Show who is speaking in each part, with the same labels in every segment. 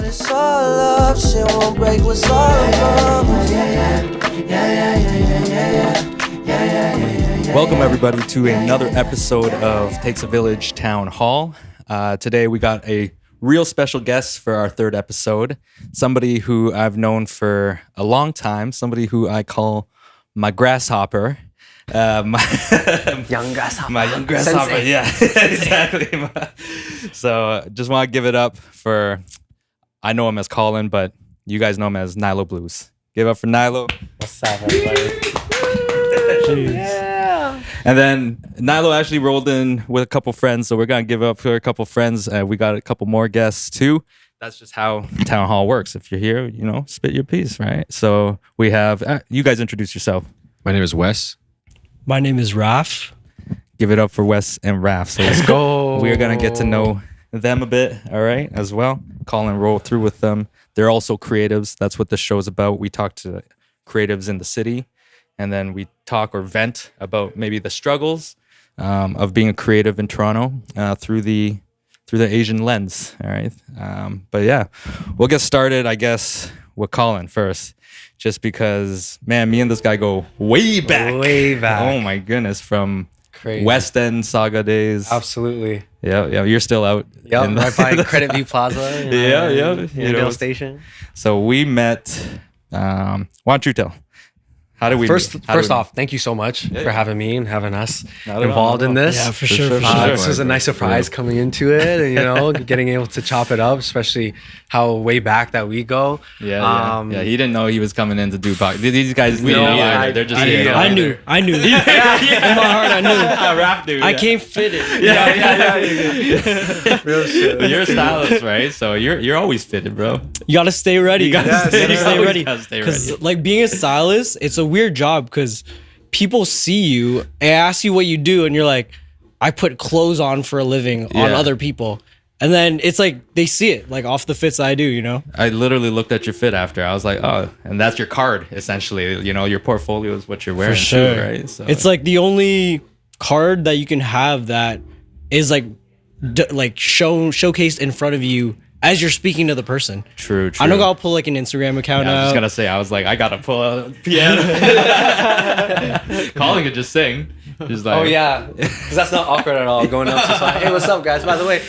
Speaker 1: it's all love. Shit won't break what's all above.
Speaker 2: Welcome everybody to another episode of Takes a Village Townhall. Today we got a real special guest for our third episode. Somebody who I've known for a long time. Somebody who I call my grasshopper.
Speaker 3: Young grasshopper.
Speaker 2: My young grasshopper.
Speaker 3: Sensei.
Speaker 2: Yeah, exactly. So just want to give it up for, I know him as Colin, but you guys know him as Nilo Blues. Give it up for Nilo.
Speaker 3: What's up, everybody?
Speaker 2: Yeah. And then Nilo actually rolled in with a couple friends, so we're gonna give up for a couple friends. We got a couple more guests too. That's just how Town Hall works. If you're here, you know, spit your piece, right? So we have you guys introduce yourself.
Speaker 4: My name is Wess.
Speaker 5: My name is Raf.
Speaker 2: Give it up for Wess and Raf. So
Speaker 3: Let's go.
Speaker 2: We're gonna get to know them a bit, all right, as well. Call and roll through with them. They're also creatives. That's what this show's about. We talk to creatives in the city, and then we talk or vent about maybe the struggles of being a creative in Toronto through the Asian lens. All right, but yeah, we'll get started, I guess, with Colin first, just because, man, me and this guy go way back.
Speaker 3: Way back.
Speaker 2: Oh my goodness, from
Speaker 3: Crazy.
Speaker 2: West End Saga days.
Speaker 3: Absolutely.
Speaker 2: Yeah, you're still out.
Speaker 3: Yep, right by Credit View Plaza.
Speaker 2: Yeah.
Speaker 3: Dale Station.
Speaker 2: So we met. Why don't you tell? How did we
Speaker 3: First
Speaker 2: meet?
Speaker 3: off, thank you so much for having me and having us
Speaker 2: Not at all,
Speaker 3: involved in this.
Speaker 5: Yeah, for sure. For sure.
Speaker 3: This was a nice surprise coming into it, and getting able to chop it up, especially how way back that we go.
Speaker 2: Yeah. He didn't know he was coming in to do podcast. These guys didn't know either. They're just here.
Speaker 5: I knew. In my heart, I knew.
Speaker 2: Rap dude.
Speaker 5: I came fitted.
Speaker 3: Real shit.
Speaker 2: You're a stylist, right? So you're always fitted, bro.
Speaker 5: You gotta stay ready.
Speaker 2: You gotta
Speaker 5: stay ready.
Speaker 2: Stay
Speaker 5: Because
Speaker 2: ready.
Speaker 5: like being a stylist, it's a weird job because people see you and ask you what you do, and you're like, I put clothes on for a living on other people. And then it's like they see it like off the fits I do, you know?
Speaker 2: I literally looked at your fit after. I was like, oh, and that's your card, essentially. You know, your portfolio is what you're wearing,
Speaker 5: For sure.
Speaker 2: too, right? So
Speaker 5: It's like the only card that you can have that is like showcased in front of you as you're speaking to the person.
Speaker 2: True.
Speaker 5: I know I'll pull like an Instagram account
Speaker 2: I was
Speaker 5: out.
Speaker 2: just gonna say, I was like, I gotta pull a piano. Colin could just sing. Just like,
Speaker 3: Oh yeah, because that's not awkward at all. Going up to someone, hey, what's up, guys? By the way,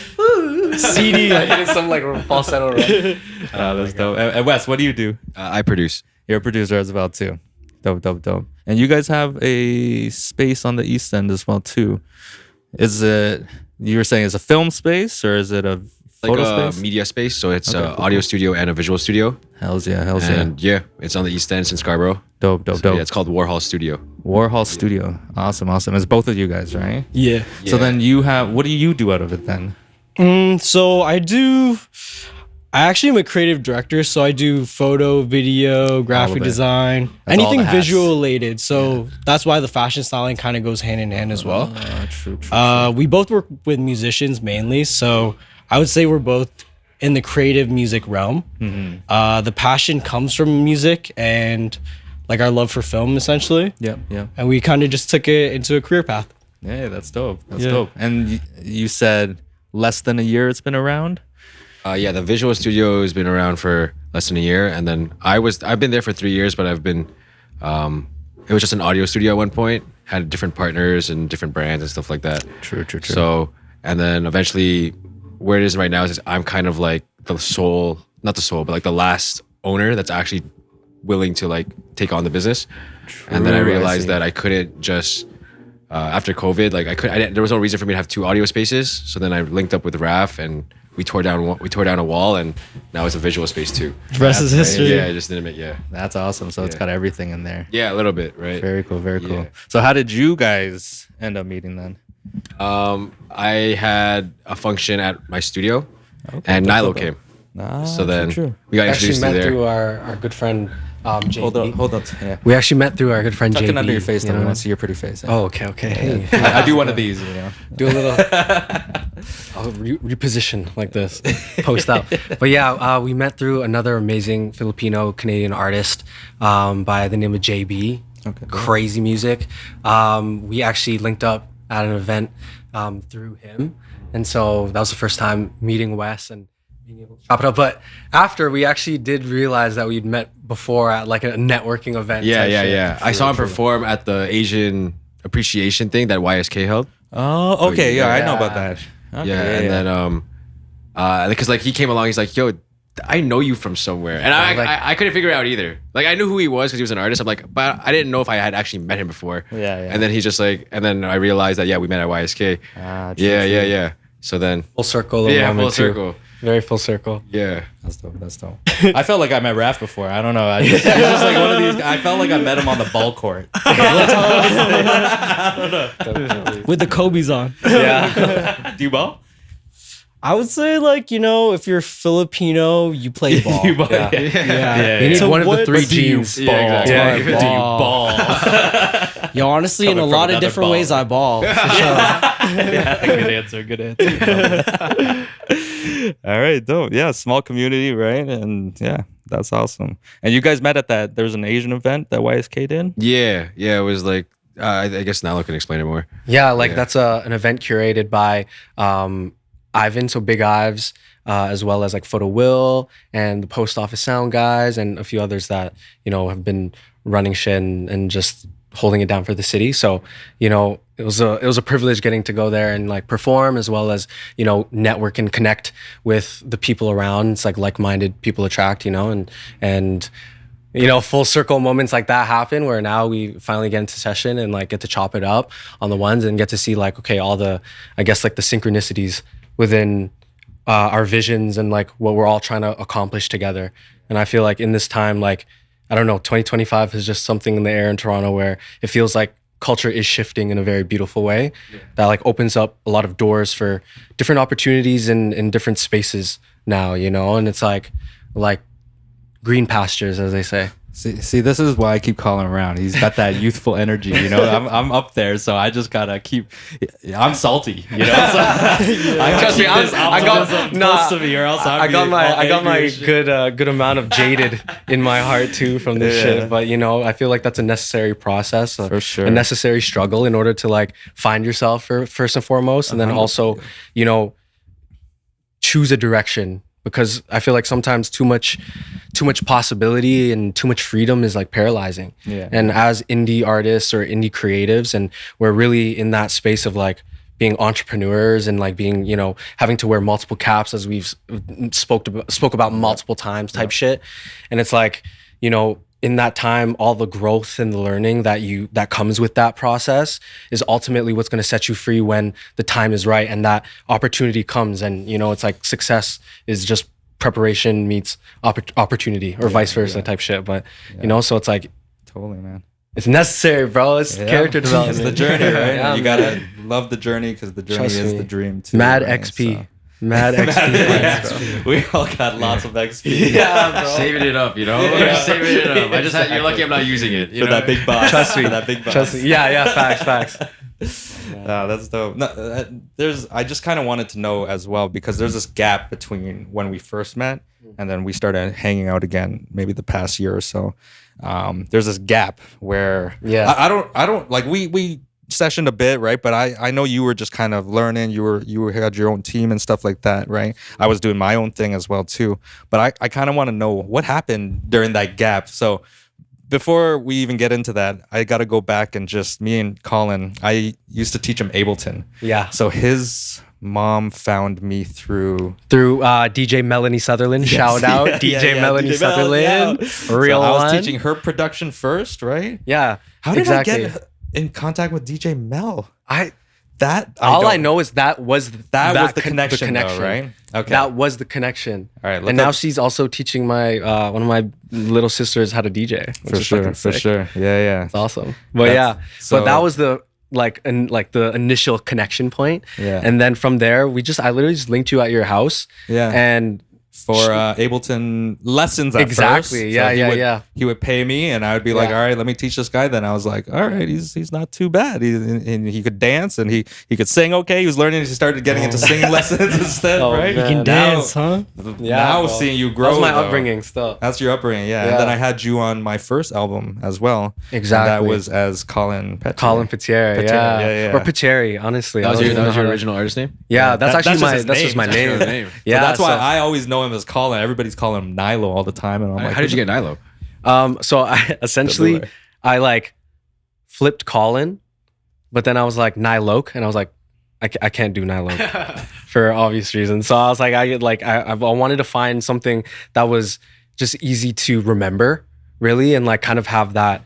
Speaker 5: CD.
Speaker 3: like hitting some like falsetto. Right?
Speaker 2: that's dope. And Wes, what do you do?
Speaker 4: I produce.
Speaker 2: You're a producer as well too. Dope. And you guys have a space on the East End as well too. Is it? You were saying it's a film space or is it a
Speaker 4: Like
Speaker 2: photo
Speaker 4: a
Speaker 2: space?
Speaker 4: media space, so it's
Speaker 2: Okay,
Speaker 4: an
Speaker 2: cool.
Speaker 4: audio studio and a visual studio.
Speaker 2: Hells yeah.
Speaker 4: And yeah, it's on the East End in Scarborough.
Speaker 2: Dope.
Speaker 4: So, yeah, it's called Warhaul Studio.
Speaker 2: Warhaul Studio. Awesome. It's both of you guys, right?
Speaker 5: Yeah.
Speaker 2: So
Speaker 4: Yeah.
Speaker 2: then you have. What do you do out of it then?
Speaker 5: So I actually am a creative director, so I do photo, video, graphic
Speaker 2: it.
Speaker 5: design,
Speaker 2: That's all
Speaker 5: anything
Speaker 2: the hats.
Speaker 5: visual related. So that's why the fashion styling kind of goes hand in hand as well.
Speaker 2: True.
Speaker 5: We both work with musicians mainly, so I would say we're both in the creative music realm. The passion comes from music and like our love for film essentially.
Speaker 2: Yeah.
Speaker 5: And we kind of just took it into a career path.
Speaker 2: Yeah, that's dope.
Speaker 5: Yeah.
Speaker 2: Dope. And you said less than a year it's been around?
Speaker 4: Yeah, the visual studio has been around for less than a year, and then I've been there for 3 years, but I've been it was just an audio studio at one point. Had different partners and different brands and stuff like that.
Speaker 2: True.
Speaker 4: So, and then eventually, where it is right now is I'm kind of like not the soul, but like the last owner that's actually willing to like take on the business. And then I
Speaker 2: True, I
Speaker 4: realized
Speaker 2: see.
Speaker 4: that I couldn't just after COVID, like there was no reason for me to have 2 audio spaces. So then I linked up with Raf and we tore down a wall, and now it's a visual space too.
Speaker 5: The rest is history.
Speaker 4: Yeah, I just didn't make
Speaker 2: That's awesome. So it's
Speaker 4: Yeah.
Speaker 2: got everything in there.
Speaker 4: Yeah, a little bit, right?
Speaker 2: Very cool.
Speaker 4: Yeah.
Speaker 2: So how did you guys end up meeting then?
Speaker 4: I had a function at my studio, and Nilo came. So then we got
Speaker 3: Actually
Speaker 4: introduced
Speaker 3: met
Speaker 4: to there.
Speaker 3: through our good friend JB.
Speaker 2: Hold on. Yeah.
Speaker 3: We actually met through our good friend
Speaker 2: Tuck
Speaker 3: JB.
Speaker 2: it under your face,
Speaker 3: you
Speaker 2: though. We
Speaker 3: know?
Speaker 2: want to see your pretty face.
Speaker 3: Oh, okay. Hey.
Speaker 2: I do one of these, you know.
Speaker 3: Do a little I'll reposition like this, post up. But yeah, we met through another amazing Filipino Canadian artist by the name of JB.
Speaker 2: Okay.
Speaker 3: Crazy music. We actually linked up at an event through him, and so that was the first time meeting Wes, and chop it up. But after, we actually did realize that we'd met before at like a networking event.
Speaker 4: Yeah,
Speaker 3: type
Speaker 4: yeah,
Speaker 3: shit.
Speaker 4: yeah. I saw him perform at the Asian appreciation thing that YSK held.
Speaker 2: Oh, okay. Yeah, I know
Speaker 3: yeah.
Speaker 2: about that. Okay,
Speaker 4: Yeah, and then because like he came along, he's like, "Yo, I know you from somewhere," and I couldn't figure it out either. Like I knew who he was because he was an artist. I'm like, but I didn't know if I had actually met him before.
Speaker 2: Yeah.
Speaker 4: And then he's just like, and then I realized that we met at YSK. Yeah. So then
Speaker 3: Full circle.
Speaker 4: full circle.
Speaker 3: Very full circle.
Speaker 4: Yeah.
Speaker 2: That's dope. I felt like I met Raf before. I don't know. He's just like one of these. I felt like I met him on the ball court.
Speaker 5: With the Kobe's on.
Speaker 3: Yeah.
Speaker 2: Do you ball?
Speaker 5: I would say, like, if you're Filipino, you play ball.
Speaker 2: You ball.
Speaker 3: Yeah.
Speaker 5: Yeah.
Speaker 3: You need
Speaker 5: So
Speaker 3: one of the
Speaker 5: what-
Speaker 3: three
Speaker 2: Do you
Speaker 3: genes.
Speaker 2: ball?
Speaker 4: Yeah, exactly.
Speaker 2: Do you ball?
Speaker 5: Yo, honestly, in
Speaker 2: Coming
Speaker 5: a
Speaker 2: from
Speaker 5: lot of
Speaker 2: another
Speaker 5: different
Speaker 2: ball.
Speaker 5: ways, I ball. For sure.
Speaker 2: Yeah, good answer. All right, dope. Yeah, small community, right? And yeah, that's awesome. And you guys met at that. There's an Asian event that YSK did.
Speaker 4: Yeah. It was like I guess Nilo can explain it more.
Speaker 3: Yeah, like that's an event curated by Ivan, so Big Ives, as well as like Photo Will and the Post Office Sound guys and a few others that have been running shit and just holding it down for the city. So it was a privilege getting to go there and like perform, as well as network and connect with the people around. It's like like-minded people attract, and full circle moments like that happen where now we finally get into session and like get to chop it up on the ones and get to see like, okay, all the, I guess like the synchronicities within our visions and like what we're all trying to accomplish together. And I feel like in this time, like, I don't know, 2025 is just something in the air in Toronto where it feels like culture is shifting in a very beautiful way that like opens up a lot of doors for different opportunities in different spaces now, and it's like green pastures, as they say.
Speaker 2: See, this is why I keep calling around. He's got that youthful energy, I'm up there, so I just gotta keep. I'm salty, So I
Speaker 3: Trust me,
Speaker 2: I got close to me, or else
Speaker 3: I got my good amount of jaded in my heart too from this shit. But I feel like that's a necessary process,
Speaker 2: For sure.
Speaker 3: a necessary struggle in order to like find yourself first and foremost, and then also choose a direction. Because I feel like sometimes too much possibility and too much freedom is like paralyzing.
Speaker 2: Yeah.
Speaker 3: And as indie artists or indie creatives, and we're really in that space of like being entrepreneurs and like being, having to wear multiple caps, as we've spoke about multiple times type shit. And it's like, in that time, all the growth and the learning that comes with that process is ultimately what's going to set you free when the time is right and that opportunity comes. And it's like success is just preparation meets opportunity, or vice versa type shit. But so it's like
Speaker 2: Totally, man.
Speaker 3: it's necessary, bro. It's character development.
Speaker 2: It's the journey, right?
Speaker 3: Yeah,
Speaker 2: You gotta love the journey because the journey
Speaker 3: Trust
Speaker 2: is
Speaker 3: me.
Speaker 2: the dream too.
Speaker 3: Mad
Speaker 2: right?
Speaker 3: XP.
Speaker 2: So-
Speaker 3: Mad XP.
Speaker 2: We all got lots of XP.
Speaker 5: Yeah, bro.
Speaker 4: Saving it up, saving it up. You're lucky I'm not using it.
Speaker 2: For that big boss.
Speaker 3: Trust me.
Speaker 2: For that big boss.
Speaker 3: Trust me. Yeah, facts.
Speaker 2: That's dope. No, I just kind of wanted to know as well, because there's this gap between when we first met and then we started hanging out again, maybe the past year or so. There's this gap where I don't like we sessioned a bit, right? But I know you were just kind of learning. You had your own team and stuff like that, right? I was doing my own thing as well too. But I kind of want to know what happened during that gap. So before we even get into that, I got to go back and just me and Colin. I used to teach him Ableton.
Speaker 3: Yeah.
Speaker 2: So his mom found me through
Speaker 3: DJ Melanie Sutherland. Shout out DJ Melanie Sutherland. Real
Speaker 2: so I was
Speaker 3: one.
Speaker 2: teaching her production first, right?
Speaker 3: Yeah.
Speaker 2: How did
Speaker 3: exactly.
Speaker 2: I get in contact with DJ Mel?
Speaker 3: I
Speaker 2: don't-
Speaker 3: know is that was
Speaker 2: the connection, though, right? Okay.
Speaker 3: That was the connection.
Speaker 2: All right,
Speaker 3: and now she's also teaching my one of my little sisters how to DJ. Which is fucking
Speaker 2: for
Speaker 3: sick.
Speaker 2: sure. Yeah.
Speaker 3: It's awesome. But
Speaker 2: so-
Speaker 3: but that was the the initial connection point.
Speaker 2: Yeah.
Speaker 3: And then from there, I literally just linked you at your house.
Speaker 2: Yeah.
Speaker 3: And
Speaker 2: for Ableton lessons at
Speaker 3: Exactly.
Speaker 2: first.
Speaker 3: Yeah.
Speaker 2: He would pay me, and I would be like,
Speaker 3: Yeah.
Speaker 2: all right, let me teach this guy. Then I was like, all right, he's not too bad. He could dance, and he could sing okay. He was learning. He started getting into singing lessons instead,
Speaker 3: Oh,
Speaker 2: right?
Speaker 3: man.
Speaker 5: You can dance, huh?
Speaker 2: Now
Speaker 3: bro.
Speaker 2: seeing you grow.
Speaker 3: That was my
Speaker 2: though.
Speaker 3: upbringing still.
Speaker 2: That's your upbringing, yeah.
Speaker 3: Yeah.
Speaker 2: And then I had you on my first album as well.
Speaker 3: Exactly.
Speaker 2: And that was as Colin Petier.
Speaker 3: Colin Petier, yeah. Or Petieri, honestly.
Speaker 4: That was
Speaker 3: I
Speaker 4: your
Speaker 3: don't know how to-
Speaker 4: original artist name?
Speaker 3: Yeah, that's
Speaker 2: That-
Speaker 3: actually
Speaker 2: that's just his
Speaker 3: just my
Speaker 2: name.
Speaker 3: name.
Speaker 4: That's your name.
Speaker 3: Yeah,
Speaker 2: So that's why
Speaker 3: so-
Speaker 2: I always know him as Colin. Everybody's calling him Nilo all the time, and I'm like,
Speaker 4: How did you get Nilo?
Speaker 3: So I essentially
Speaker 2: February.
Speaker 3: I like flipped Colin, but then I was like Niloke, and I was like, I can't do Niloke for obvious reasons. So I was like, I wanted to find something that was just easy to remember, really, and like kind of have that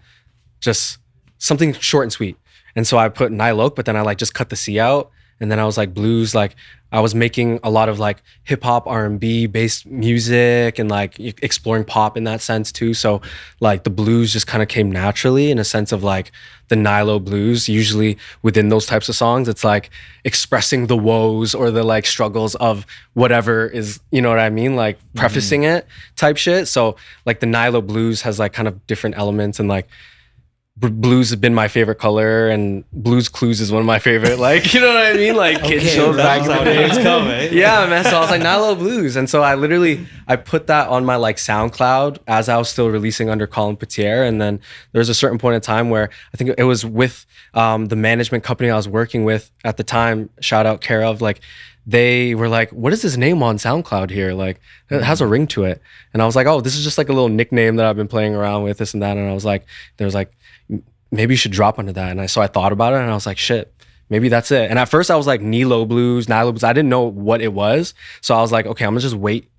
Speaker 3: just something short and sweet. And so I put Niloke, but then I like just cut the C out. And then I was like blues, like I was making a lot of like hip hop, R&B based music and like exploring pop in that sense too. So like the blues just kind of came naturally in a sense of like the Nilo blues. Usually within those types of songs, it's like expressing the woes or the like struggles of whatever is, you know what I mean? Like prefacing it type shit. So like the Nilo blues has like kind of different elements and like blues has been my favorite color and Blues Clues is one of my favorite, like, you know what I mean? Like kid shows back in the day. Yeah, man. So I was like Nilo Blues. And so I put that on my like SoundCloud as I was still releasing under Colin Petier. And then there was a certain point in time where I think it was with the management company I was working with at the time, shout out Care of, like they were like, what is his name on SoundCloud here? Like it has a ring to it. And I was like, oh, this is just like a little nickname that I've been playing around with, this and that. And I was like, there was like, maybe you should drop under that. And so I thought about it and I was like, shit, maybe that's it. And at first I was like Nilo Blues. I didn't know what it was. So I was like, okay, I'm gonna just wait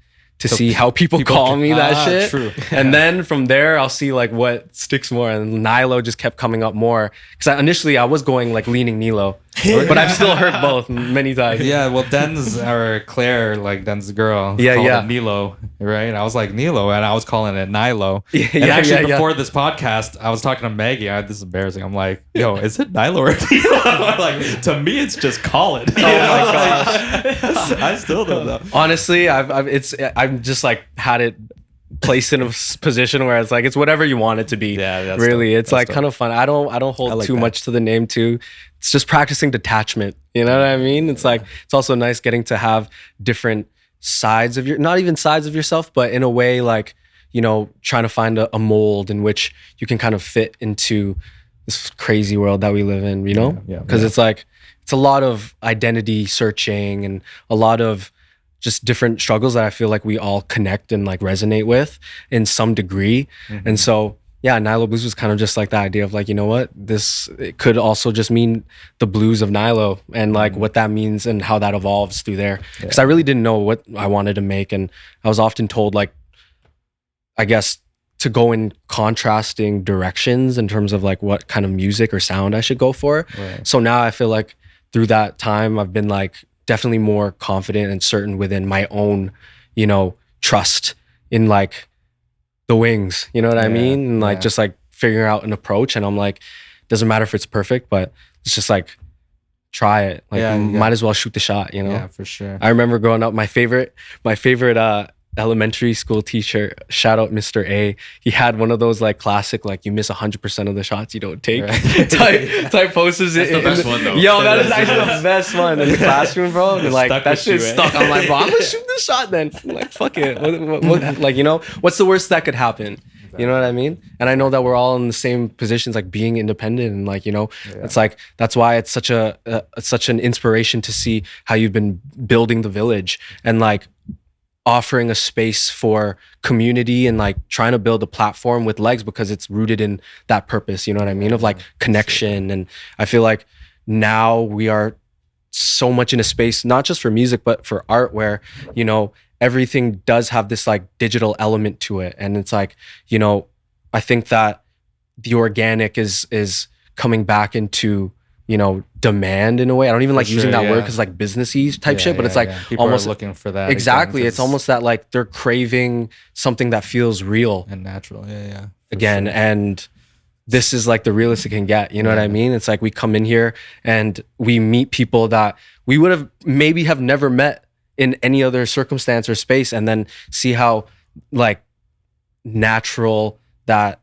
Speaker 3: to see how people call me that shit.
Speaker 2: True.
Speaker 3: And then from there, I'll see like what sticks more. And Nilo just kept coming up more. Because initially I was going like leaning Nilo. But I've still heard both many times.
Speaker 2: Yeah, well, Den's or Claire, like Den's girl, called it Nilo, right? And I was like Nilo, and I was calling it Nilo. And actually, before this podcast, I was talking to Maggie. This is embarrassing. I'm like, yo, is it Nilo or Nilo? I'm like, to me, it's just Colin. Oh my gosh, I still don't know.
Speaker 3: Honestly, I've just like had it placed in a position where it's like it's whatever you want it to be.
Speaker 2: Yeah, that's
Speaker 3: really,
Speaker 2: dope.
Speaker 3: it's like kind of fun. I don't hold
Speaker 2: like
Speaker 3: too
Speaker 2: that.
Speaker 3: much to the name too. It's just practicing detachment. You know what I mean? It's like it's also nice getting to have different sides of not even sides of yourself, but in a way like, you know, trying to find a mold in which you can kind of fit into this crazy world that we live in, you know?
Speaker 2: Yeah.
Speaker 3: Because it's like it's a lot of identity searching and a lot of just different struggles that I feel like we all connect and like resonate with in some degree. And so, yeah, Nilo Blues was kind of just like the idea of like, you know what, it could also just mean the blues of Nilo and like what that means and how that evolves through there. Because I really didn't know what I wanted to make. And I was often told like, I guess to go in contrasting directions in terms of like what kind of music or sound I should go for.
Speaker 2: Right.
Speaker 3: So now I feel like through that time, I've been like definitely more confident and certain within my own, you know, trust in like the wings, you know what I mean? And like just like figuring out an approach. And I'm like, doesn't matter if it's perfect, but it's just like try it. Like might as well shoot the shot, you know?
Speaker 2: Yeah, for sure.
Speaker 3: I remember growing up, my favorite elementary school teacher, shout out Mr. A, he had one of those like classic, like you miss 100% of the shots you don't take type posters. That's
Speaker 4: the best one though.
Speaker 3: Yo, that is actually the best one in the classroom, bro. And like that shit stuck. I'm like, bro, I'm gonna shoot this shot then. I'm like, fuck it. What, like, you know, what's the worst that could happen? You know what I mean? And I know that we're all in the same positions, like being independent and like, you know, it's like, that's why it's such an inspiration to see how you've been building the village and like offering a space for community and like trying to build a platform with legs because it's rooted in that purpose, you know what I mean? Of like connection. And I feel like now we are so much in a space, not just for music, but for art where, you know, everything does have this like digital element to it. And it's like, you know, I think that the organic is coming back into, you know, demand in a way. I don't even like using that word because like businessy type shit, but it's like
Speaker 2: people
Speaker 3: almost
Speaker 2: are looking for that.
Speaker 3: Exactly.
Speaker 2: Again,
Speaker 3: it's almost that like they're craving something that feels real
Speaker 2: and natural. Yeah.
Speaker 3: Again. Sure. And this is like the realest it can get. You know what I mean? It's like we come in here and we meet people that we would have maybe have never met in any other circumstance or space, and then see how like natural that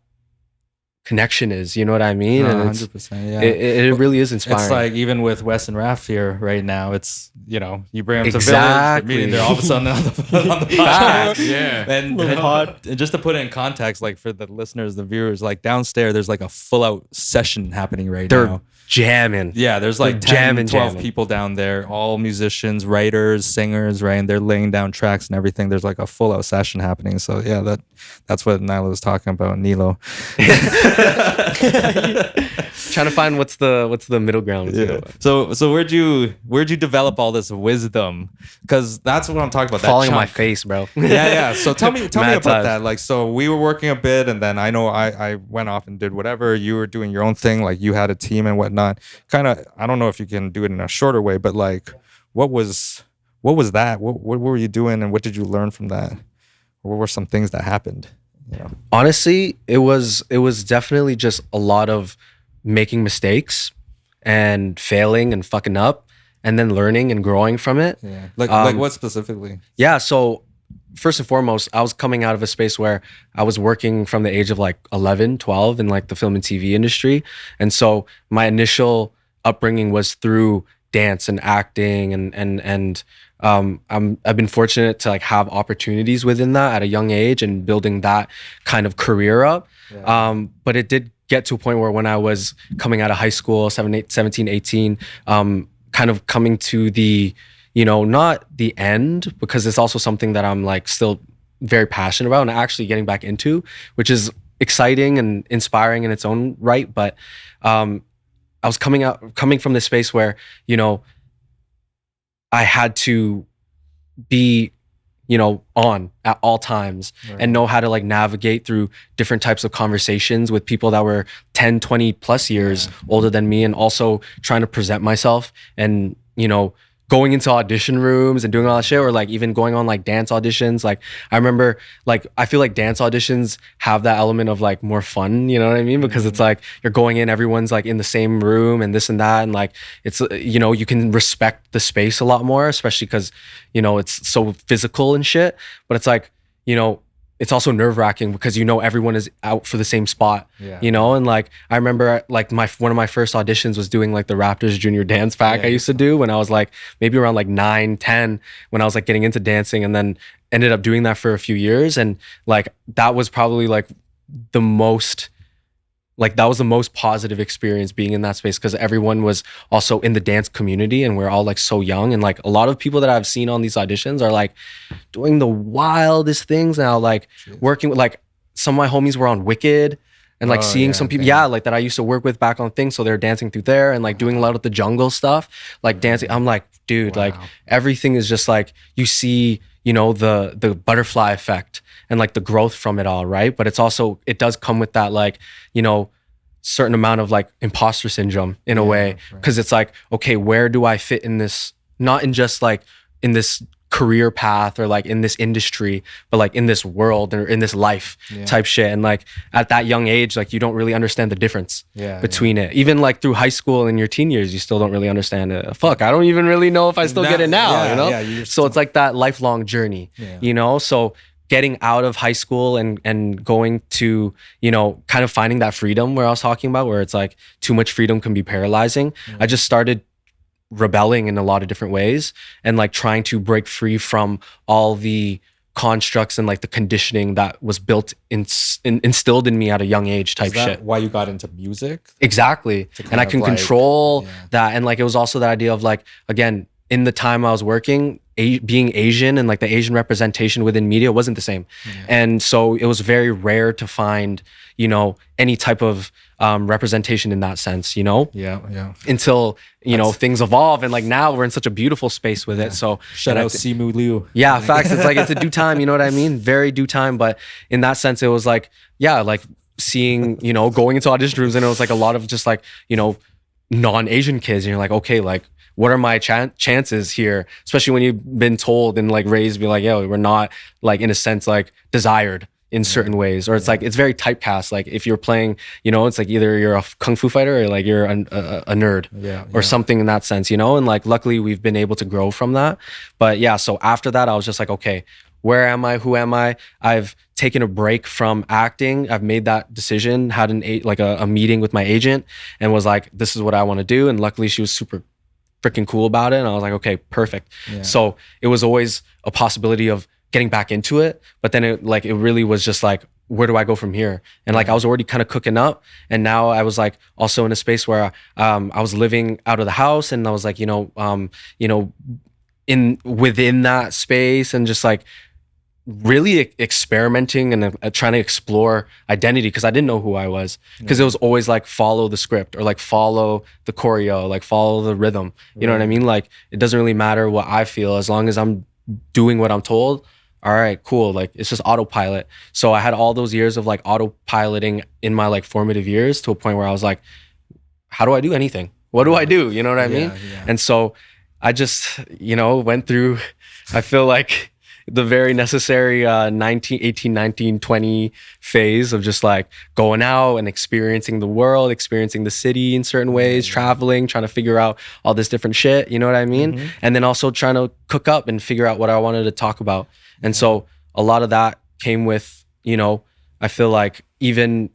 Speaker 3: connection is. You know what I mean?
Speaker 2: No,
Speaker 3: And it's
Speaker 2: 100%. Yeah.
Speaker 3: it really is inspiring.
Speaker 2: It's like even with Wess and Raf here right now, it's, you know, you bring them to
Speaker 3: Exactly.
Speaker 2: Village, they're meeting, they're all of a sudden on the
Speaker 3: Facts.
Speaker 2: podcast.
Speaker 4: Yeah.
Speaker 2: And just to put it in context, like for the listeners, the viewers, like downstairs, there's like a full out session happening right
Speaker 3: They're
Speaker 2: now.
Speaker 3: jamming.
Speaker 2: Yeah, there's like
Speaker 3: They're
Speaker 2: 10, 12
Speaker 3: jamming.
Speaker 2: people down there, all musicians, writers, singers, right? And they're laying down tracks and everything. There's like a full out session happening. So yeah, that's what Nilo was talking about, Nilo.
Speaker 3: Trying to find what's the middle ground.
Speaker 2: Yeah. So where'd you develop all this wisdom? Because that's what I'm talking about. That
Speaker 3: Falling on my
Speaker 2: chunk.
Speaker 3: face, bro.
Speaker 2: Yeah. So tell me
Speaker 3: Mad
Speaker 2: about
Speaker 3: times.
Speaker 2: that. Like, so we were working a bit, and then I know I went off and did whatever. You were doing your own thing. Like, you had a team and whatnot. Kind of, I don't know if you can do it in a shorter way, but like, what was that? What were you doing, and what did you learn from that? What were some things that happened? You know?
Speaker 3: Honestly, it was definitely just a lot of making mistakes and failing and fucking up, and then learning and growing from it.
Speaker 2: Yeah. Like what specifically?
Speaker 3: Yeah, so first and foremost, I was coming out of a space where I was working from the age of like 11, 12 in like the film and TV industry. And so my initial upbringing was through dance and acting, and I've been fortunate to like have opportunities within that at a young age and building that kind of career up.
Speaker 2: Yeah.
Speaker 3: But it did get to a point where when I was coming out of high school, 17, 18, kind of coming to the, you know, not the end, because it's also something that I'm like still very passionate about and actually getting back into, which is exciting and inspiring in its own right. But I was coming from this space where, you know, I had to be, you know, on at all times, right, and know how to like navigate through different types of conversations with people that were 10, 20 plus years older than me, and also trying to present myself and, you know, going into audition rooms and doing all that shit, or like even going on like dance auditions. Like I remember, like I feel like dance auditions have that element of like more fun, you know what I mean? Because it's like you're going in, everyone's like in the same room and this and that, and like it's, you know, you can respect the space a lot more, especially because, you know, it's so physical and shit. But it's like, you know, it's also nerve-wracking because you know everyone is out for the same spot, you know? And like I remember like one of my first auditions was doing like the Raptors Junior Dance Pack I used to do when I was like maybe around like 9, 10, when I was like getting into dancing, and then ended up doing that for a few years. And like that was probably like the most positive experience being in that space, because everyone was also in the dance community and we're all like so young. And like a lot of people that I've seen on these auditions are like doing the wildest things now, like working with like some of my homies were on Wicked, and like seeing some people, like that I used to work with back on things. So they're dancing through there and like doing a lot of the jungle stuff, like dancing. I'm like, dude, like everything is just like, you see, you know, the butterfly effect and like the growth from it all, right? But it's also, it does come with that like, you know, certain amount of like imposter syndrome in a way, because it's like, okay, where do I fit in this, not in just like in this career path or like in this industry, but like in this world or in this life type shit. And like at that young age, like you don't really understand the difference between it. Even like through high school and your teen years, you still don't really understand it. Fuck, I don't even really know if I still get it now, you know? So it's like that lifelong journey, you know? So getting out of high school and going to, you know, kind of finding that freedom where I was talking about, where it's like too much freedom can be paralyzing. I just started rebelling in a lot of different ways and like trying to break free from all the constructs and like the conditioning that was built instilled in me at a young age type shit.
Speaker 2: Why you got into music?
Speaker 3: Exactly. And I can
Speaker 2: like,
Speaker 3: control that. And like it was also the idea of like, again, in the time I was working, being Asian and like the Asian representation within media wasn't the same. And so it was very rare to find, you know, any type of representation in that sense, you know? Until, you know, things evolve, and like now we're in such a beautiful space with it. So
Speaker 2: shout out Simu Liu.
Speaker 3: Yeah, facts. It's like, it's a due time, you know what I mean? Very due time. But in that sense, it was like, yeah, like seeing, you know, going into audition rooms, and it was like a lot of just like, you know, non-Asian kids, and you're like, okay, like what are my chances here? Especially when you've been told and like raised, be like, yo, we're not like in a sense like desired in certain ways, or it's like it's very typecast. Like if you're playing, it's like either you're a kung fu fighter or like you're a nerd, or something in that sense, and like luckily we've been able to grow from that. But yeah, so after that I was just like, okay, where am I? Who am I? I've taken a break from acting. I've made that decision, had a meeting with my agent, and was like, this is what I want to do. And luckily she was super freaking cool about it. And I was like, okay, perfect. Yeah. So it was always a possibility of getting back into it. But then it really was just like, where do I go from here? And like I was already kind of cooking up. And now I was like also in a space where I was living out of the house, and I was like, within that space, and just like really experimenting and trying to explore identity, because I didn't know who I was, because it was always like follow the script, or like follow the choreo, like follow the rhythm, you know what I mean? Like it doesn't really matter what I feel as long as I'm doing what I'm told. All right, cool. Like it's just autopilot. So I had all those years of like autopiloting in my like formative years, to a point where I was like, how do I do anything? What do I do? You know what I mean? Yeah. And so I just, went through, I feel like the very necessary 18, 19, 20 phase of just like going out and experiencing the world, experiencing the city in certain ways, traveling, trying to figure out all this different shit, you know what I mean? Mm-hmm. And then also trying to cook up and figure out what I wanted to talk about. And so a lot of that came with, I feel like even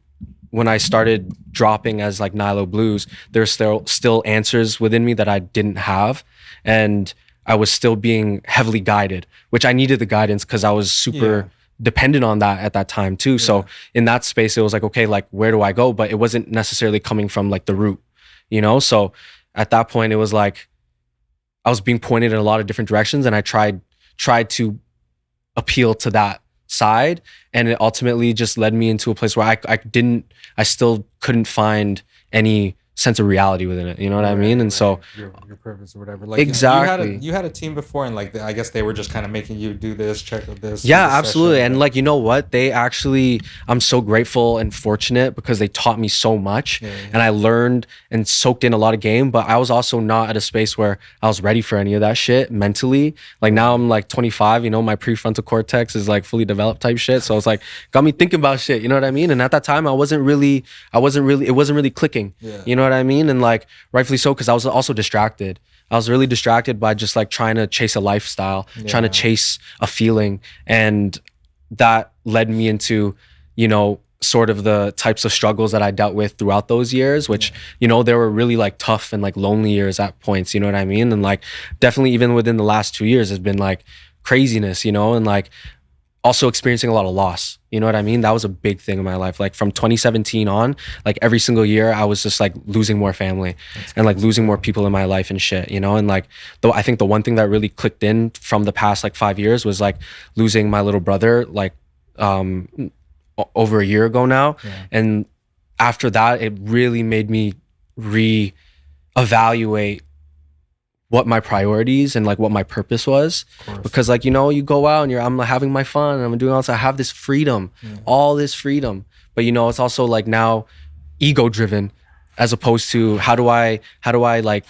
Speaker 3: when I started dropping as like Nilo Blues, there's still answers within me that I didn't have. And I was still being heavily guided, which I needed the guidance because I was super dependent on that at that time too. Yeah. So in that space, it was like, okay, like where do I go? But it wasn't necessarily coming from like the root, So at that point, it was like I was being pointed in a lot of different directions, and I tried to appeal to that side, and it ultimately just led me into a place where I still couldn't find any sense of reality within it, you know what I mean? And so
Speaker 2: your purpose or whatever, like
Speaker 3: exactly,
Speaker 2: you had a team before, and like I guess they were just kind of making you do this, check this.
Speaker 3: Yeah, absolutely. And like, you know what, they actually, I'm so grateful and fortunate because they taught me so much, and I learned and soaked in a lot of game. But I was also not at a space where I was ready for any of that shit mentally. Like now I'm like 25, my prefrontal cortex is like fully developed type shit, so it's like got me thinking about shit, you know what I mean? And at that time it wasn't really clicking, you know what I mean? And like rightfully so, because I was also distracted. I was really distracted by just like trying to chase a lifestyle, trying to chase a feeling. And that led me into, sort of the types of struggles that I dealt with throughout those years, which, they were really like tough and like lonely years at points, you know what I mean? And like definitely even within the last 2 years has been like craziness, and like also experiencing a lot of loss, you know what I mean? That was a big thing in my life. Like from 2017 on, like every single year I was just like losing more family and like losing more people in my life and shit, and like though I think the one thing that really clicked in from the past like 5 years was like losing my little brother like over a year ago now. And after that it really made me reevaluate what my priorities and like what my purpose was, because like, you go out and I'm having my fun and I'm doing all this, I have this freedom, all this freedom, but it's also like now ego driven, as opposed to how do I like,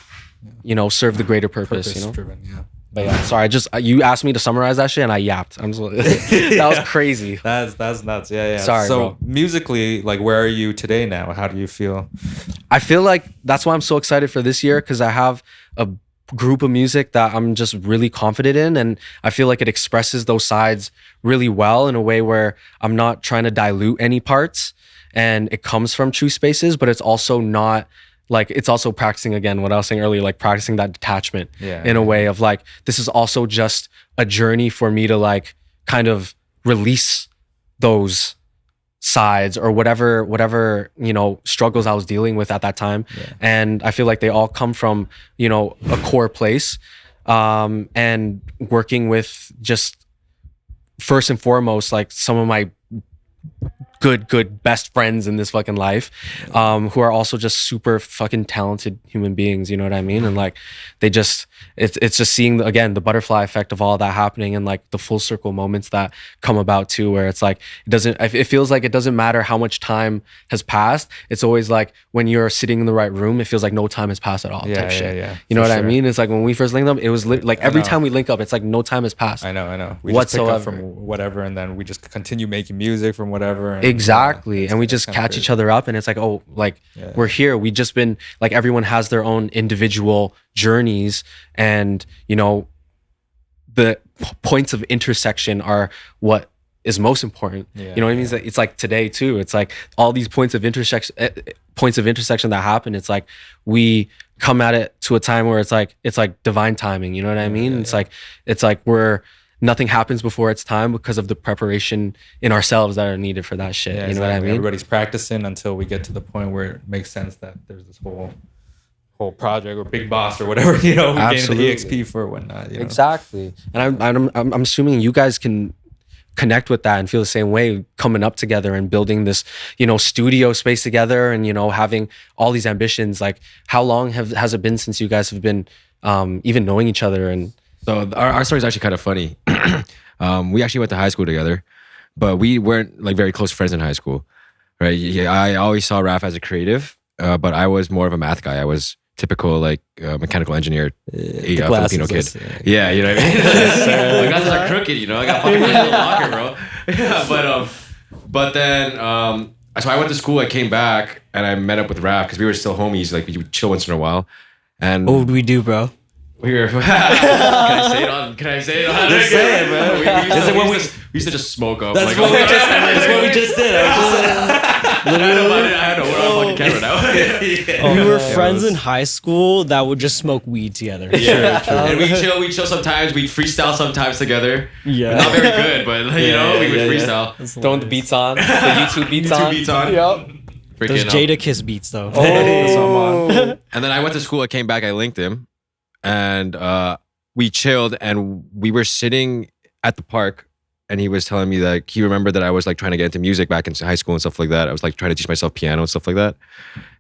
Speaker 3: serve the greater purpose,
Speaker 2: driven,
Speaker 3: But yeah, sorry, you asked me to summarize that shit and I yapped. That was crazy.
Speaker 2: That's nuts. Yeah.
Speaker 3: Sorry,
Speaker 2: so
Speaker 3: bro.
Speaker 2: Musically, like where are you today now? How do you feel?
Speaker 3: I feel like that's why I'm so excited for this year, because I have a group of music that I'm just really confident in, and I feel like it expresses those sides really well in a way where I'm not trying to dilute any parts, and it comes from true spaces, but it's also not like, it's also practicing, again, what I was saying earlier, like practicing that detachment in a way of like, this is also just a journey for me to like kind of release those sides or whatever struggles I was dealing with at that time. And I feel like they all come from a core place, and working with just first and foremost like some of my good best friends in this fucking life, who are also just super fucking talented human beings. You know what I mean? And like, they just, it's just seeing again the butterfly effect of all that happening, and like the full circle moments that come about too, where it's like it feels like it doesn't matter how much time has passed. It's always like when you're sitting in the right room, it feels like no time has passed at all. Type shit. You know what I mean? It's like when we first linked up, it was like every time we link up, it's like no time has passed.
Speaker 2: I know. We just pick up from whatever, and then we just continue making music from whatever. And,
Speaker 3: exactly. And we just catch each other up, and it's like, oh, like we're here. We just been like, everyone has their own individual journeys, and you know, the points of intersection are what is most important. You know what I mean? It's like today too. It's like all these points of intersection that happen. It's like we come at it to a time where it's like divine timing. You know what I mean? It's like nothing happens before its time because of the preparation in ourselves that are needed for that shit. You know what I mean?
Speaker 2: Everybody's practicing until we get to the point where it makes sense that there's this whole project or big boss or whatever, you know, we gain the EXP for or whatnot. You know?
Speaker 3: Exactly. And I'm assuming you guys can connect with that and feel the same way, coming up together and building this, you know, studio space together, and, you know, having all these ambitions. Like, how long has it been since you guys have been even knowing each other? And
Speaker 4: so our story is actually kind of funny. We actually went to high school together, but we weren't like very close friends in high school, right? Yeah, I always saw Raf as a creative, but I was more of a math guy. I was typical like mechanical engineer, Filipino kid. Yeah, you know what I mean? My glasses are crooked, you know. I got fucking in the locker, bro. Yeah, but then so I went to school. I came back and I met up with Raf because we were still homies. Like, we would chill once in a while. And
Speaker 5: what would we do, bro?
Speaker 4: We were. Can I say it on?
Speaker 2: Just say it, bro.
Speaker 4: We used to just smoke up.
Speaker 2: That's
Speaker 4: like,
Speaker 2: what we just did.
Speaker 4: I know. We're on fucking camera now.
Speaker 5: We were friends in high school that would just smoke weed together.
Speaker 4: Yeah, true. And we chill sometimes. We'd freestyle sometimes together.
Speaker 5: Yeah.
Speaker 4: Not very good, but you know, we would freestyle.
Speaker 3: throwing the beats on, the YouTube beats on.
Speaker 5: Yep. Those Jada Kiss beats though. Oh.
Speaker 4: And then I went to school. I came back. I linked him, and we chilled. And we were sitting at the park. And he was telling me that he remembered that I was like trying to get into music back in high school and stuff like that. I was like trying to teach myself piano and stuff like that.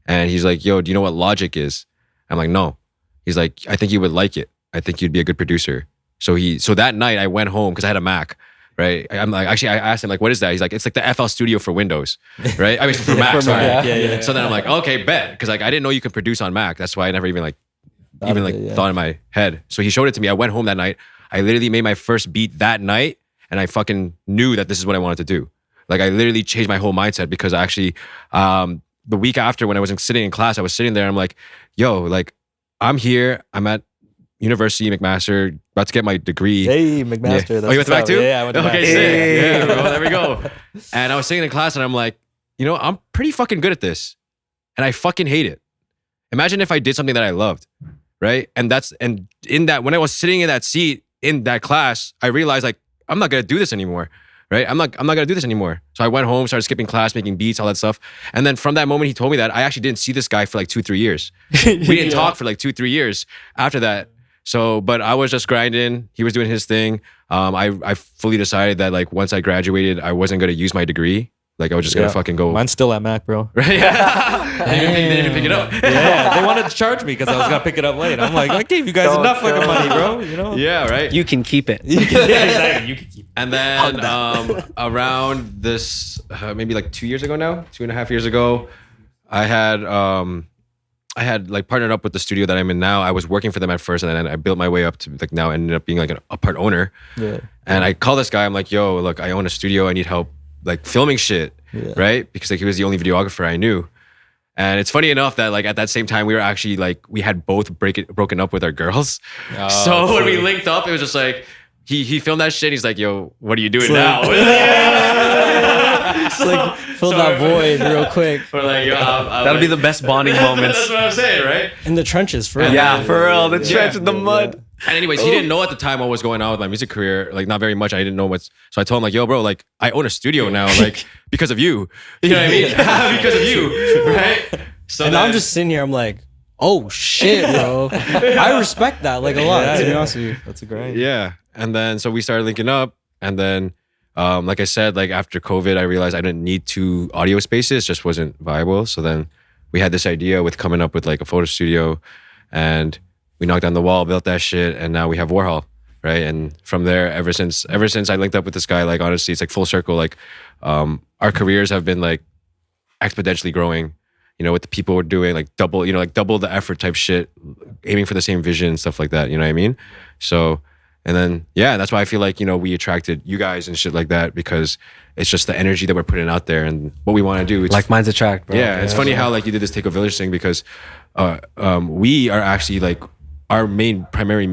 Speaker 4: And he's like, yo, do you know what Logic is? I'm like, no. He's like, I think you would like it. I think you'd be a good producer. So that night I went home because I had a Mac, right? I'm like, actually, I asked him like, what is that? He's like, it's like the FL Studio for Windows, right? I mean, for Mac, sorry.
Speaker 2: Yeah.
Speaker 4: So then I'm like, okay, bet. Because like, I didn't know you could produce on Mac. That's why I never even thought in my head. So he showed it to me. I went home that night. I literally made my first beat that night. And I fucking knew that this is what I wanted to do. Like, I literally changed my whole mindset because I actually, the week after when I was sitting in class, I was sitting there and I'm like, yo, like, I'm here. I'm at University McMaster, about to get my degree.
Speaker 2: Hey, McMaster.
Speaker 4: Yeah. Oh, you went back too?
Speaker 2: Yeah, I went back.
Speaker 4: Okay, sick. Yeah, bro, there we go. And I was sitting in class and I'm like, you know, I'm pretty fucking good at this. And I fucking hate it. Imagine if I did something that I loved, right? And in that, when I was sitting in that seat in that class, I realized like, I'm not gonna do this anymore, right? I'm not gonna do this anymore. So I went home, started skipping class, making beats, all that stuff. And then from that moment, he told me that I actually didn't see this guy for like 2-3 years. We didn't talk for like 2-3 years after that. So, but I was just grinding. He was doing his thing. I fully decided that like once I graduated, I wasn't gonna use my degree. Like I was just gonna fucking go.
Speaker 2: Mine's still at Mac, bro.
Speaker 4: Right? Yeah. They didn't pick it up.
Speaker 2: Yeah, they wanted to charge me because I was gonna pick it up late. I'm like, I gave you guys enough fucking money, bro. You know?
Speaker 4: Yeah, right.
Speaker 3: You can keep it.
Speaker 2: Yeah, exactly. You can keep it.
Speaker 4: And then around this, maybe like 2 years ago now, 2.5 years ago, I had like partnered up with the studio that I'm in now. I was working for them at first, and then I built my way up to like now ended up being like a part owner.
Speaker 2: Yeah.
Speaker 4: And I call this guy. I'm like, yo, look, I own a studio. I need help like filming shit, right? Because like he was the only videographer I knew. And it's funny enough that like at that same time we were actually like we had both broken up with our girls. So when we linked up, it was just like he filmed that shit. He's like, yo, what are you doing now?
Speaker 5: It's like fill that void real quick.
Speaker 4: We're like, yo,
Speaker 3: That'll be the best bonding moments.
Speaker 4: That's what I'm saying, right?
Speaker 5: In the trenches, for real.
Speaker 3: Yeah, for real. The trench in the mud.
Speaker 4: And anyways, he didn't know at the time what was going on with my music career. Like not very much. I didn't know what's. So I told him like, yo, bro, like I own a studio now, like because of you. You know what I mean? Because of you, right? So
Speaker 5: and I'm just sitting here. I'm like, oh shit, bro. I respect that like a lot. To be honest with you,
Speaker 2: That's a great.
Speaker 4: Yeah. And then so we started linking up, and then like I said, like after COVID, I realized I didn't need 2 audio spaces; just wasn't viable. So then we had this idea with coming up with like a photo studio, and we knocked down the wall, built that shit, and now we have Warhaul, right? And from there, ever since I linked up with this guy, like honestly, it's like full circle. Like our careers have been like exponentially growing. You know, what the people were doing, like double the effort type shit, aiming for the same vision and stuff like that. You know what I mean? So, and then, yeah, that's why I feel like, you know, we attracted you guys and shit like that, because it's just the energy that we're putting out there and what we want to do. It's,
Speaker 3: Like minds attract, bro.
Speaker 4: yeah, it's funny how like you did this Take a Village thing, because we are actually like, our main primary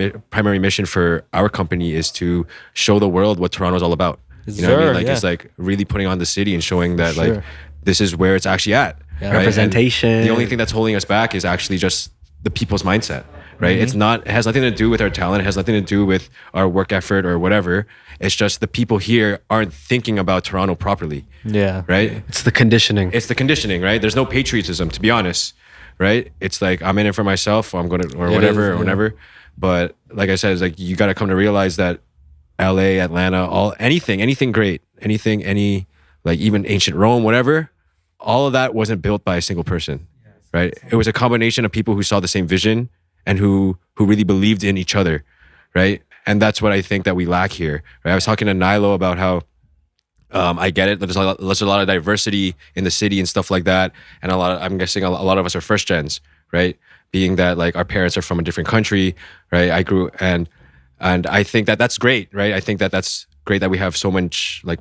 Speaker 4: mission for our company is to show the world what Toronto's all about. You know what I mean?
Speaker 2: Sure,
Speaker 4: Like
Speaker 2: yeah.
Speaker 4: it's like really putting on the city and showing that
Speaker 2: Sure.
Speaker 4: like this is where it's actually at.
Speaker 2: Yeah.
Speaker 4: Right?
Speaker 3: Representation.
Speaker 4: And the only thing that's holding us back is actually just the people's mindset, right? It's not, it has nothing to do with our talent. It has nothing to do with our work effort or whatever. It's just the people here aren't thinking about Toronto properly,
Speaker 2: Yeah.
Speaker 4: right?
Speaker 3: It's the conditioning.
Speaker 4: It's the conditioning, right? There's no patriotism, to be honest, right? It's like, I'm in it for myself, or I'm going to, or whatever, or whatever. But like I said, it's like, you got to come to realize that LA, Atlanta, anything great, like even ancient Rome, whatever, all of that wasn't built by a single person, right? It was a combination of people who saw the same vision and who really believed in each other, right? And that's what I think that we lack here, right? I was talking to Nilo about how I get it. There's a lot of diversity in the city and stuff like that, and I'm guessing a lot of us are first gens, right? Being that like our parents are from a different country, right? I grew and I think that that's great, right? I think that that's great that we have so much like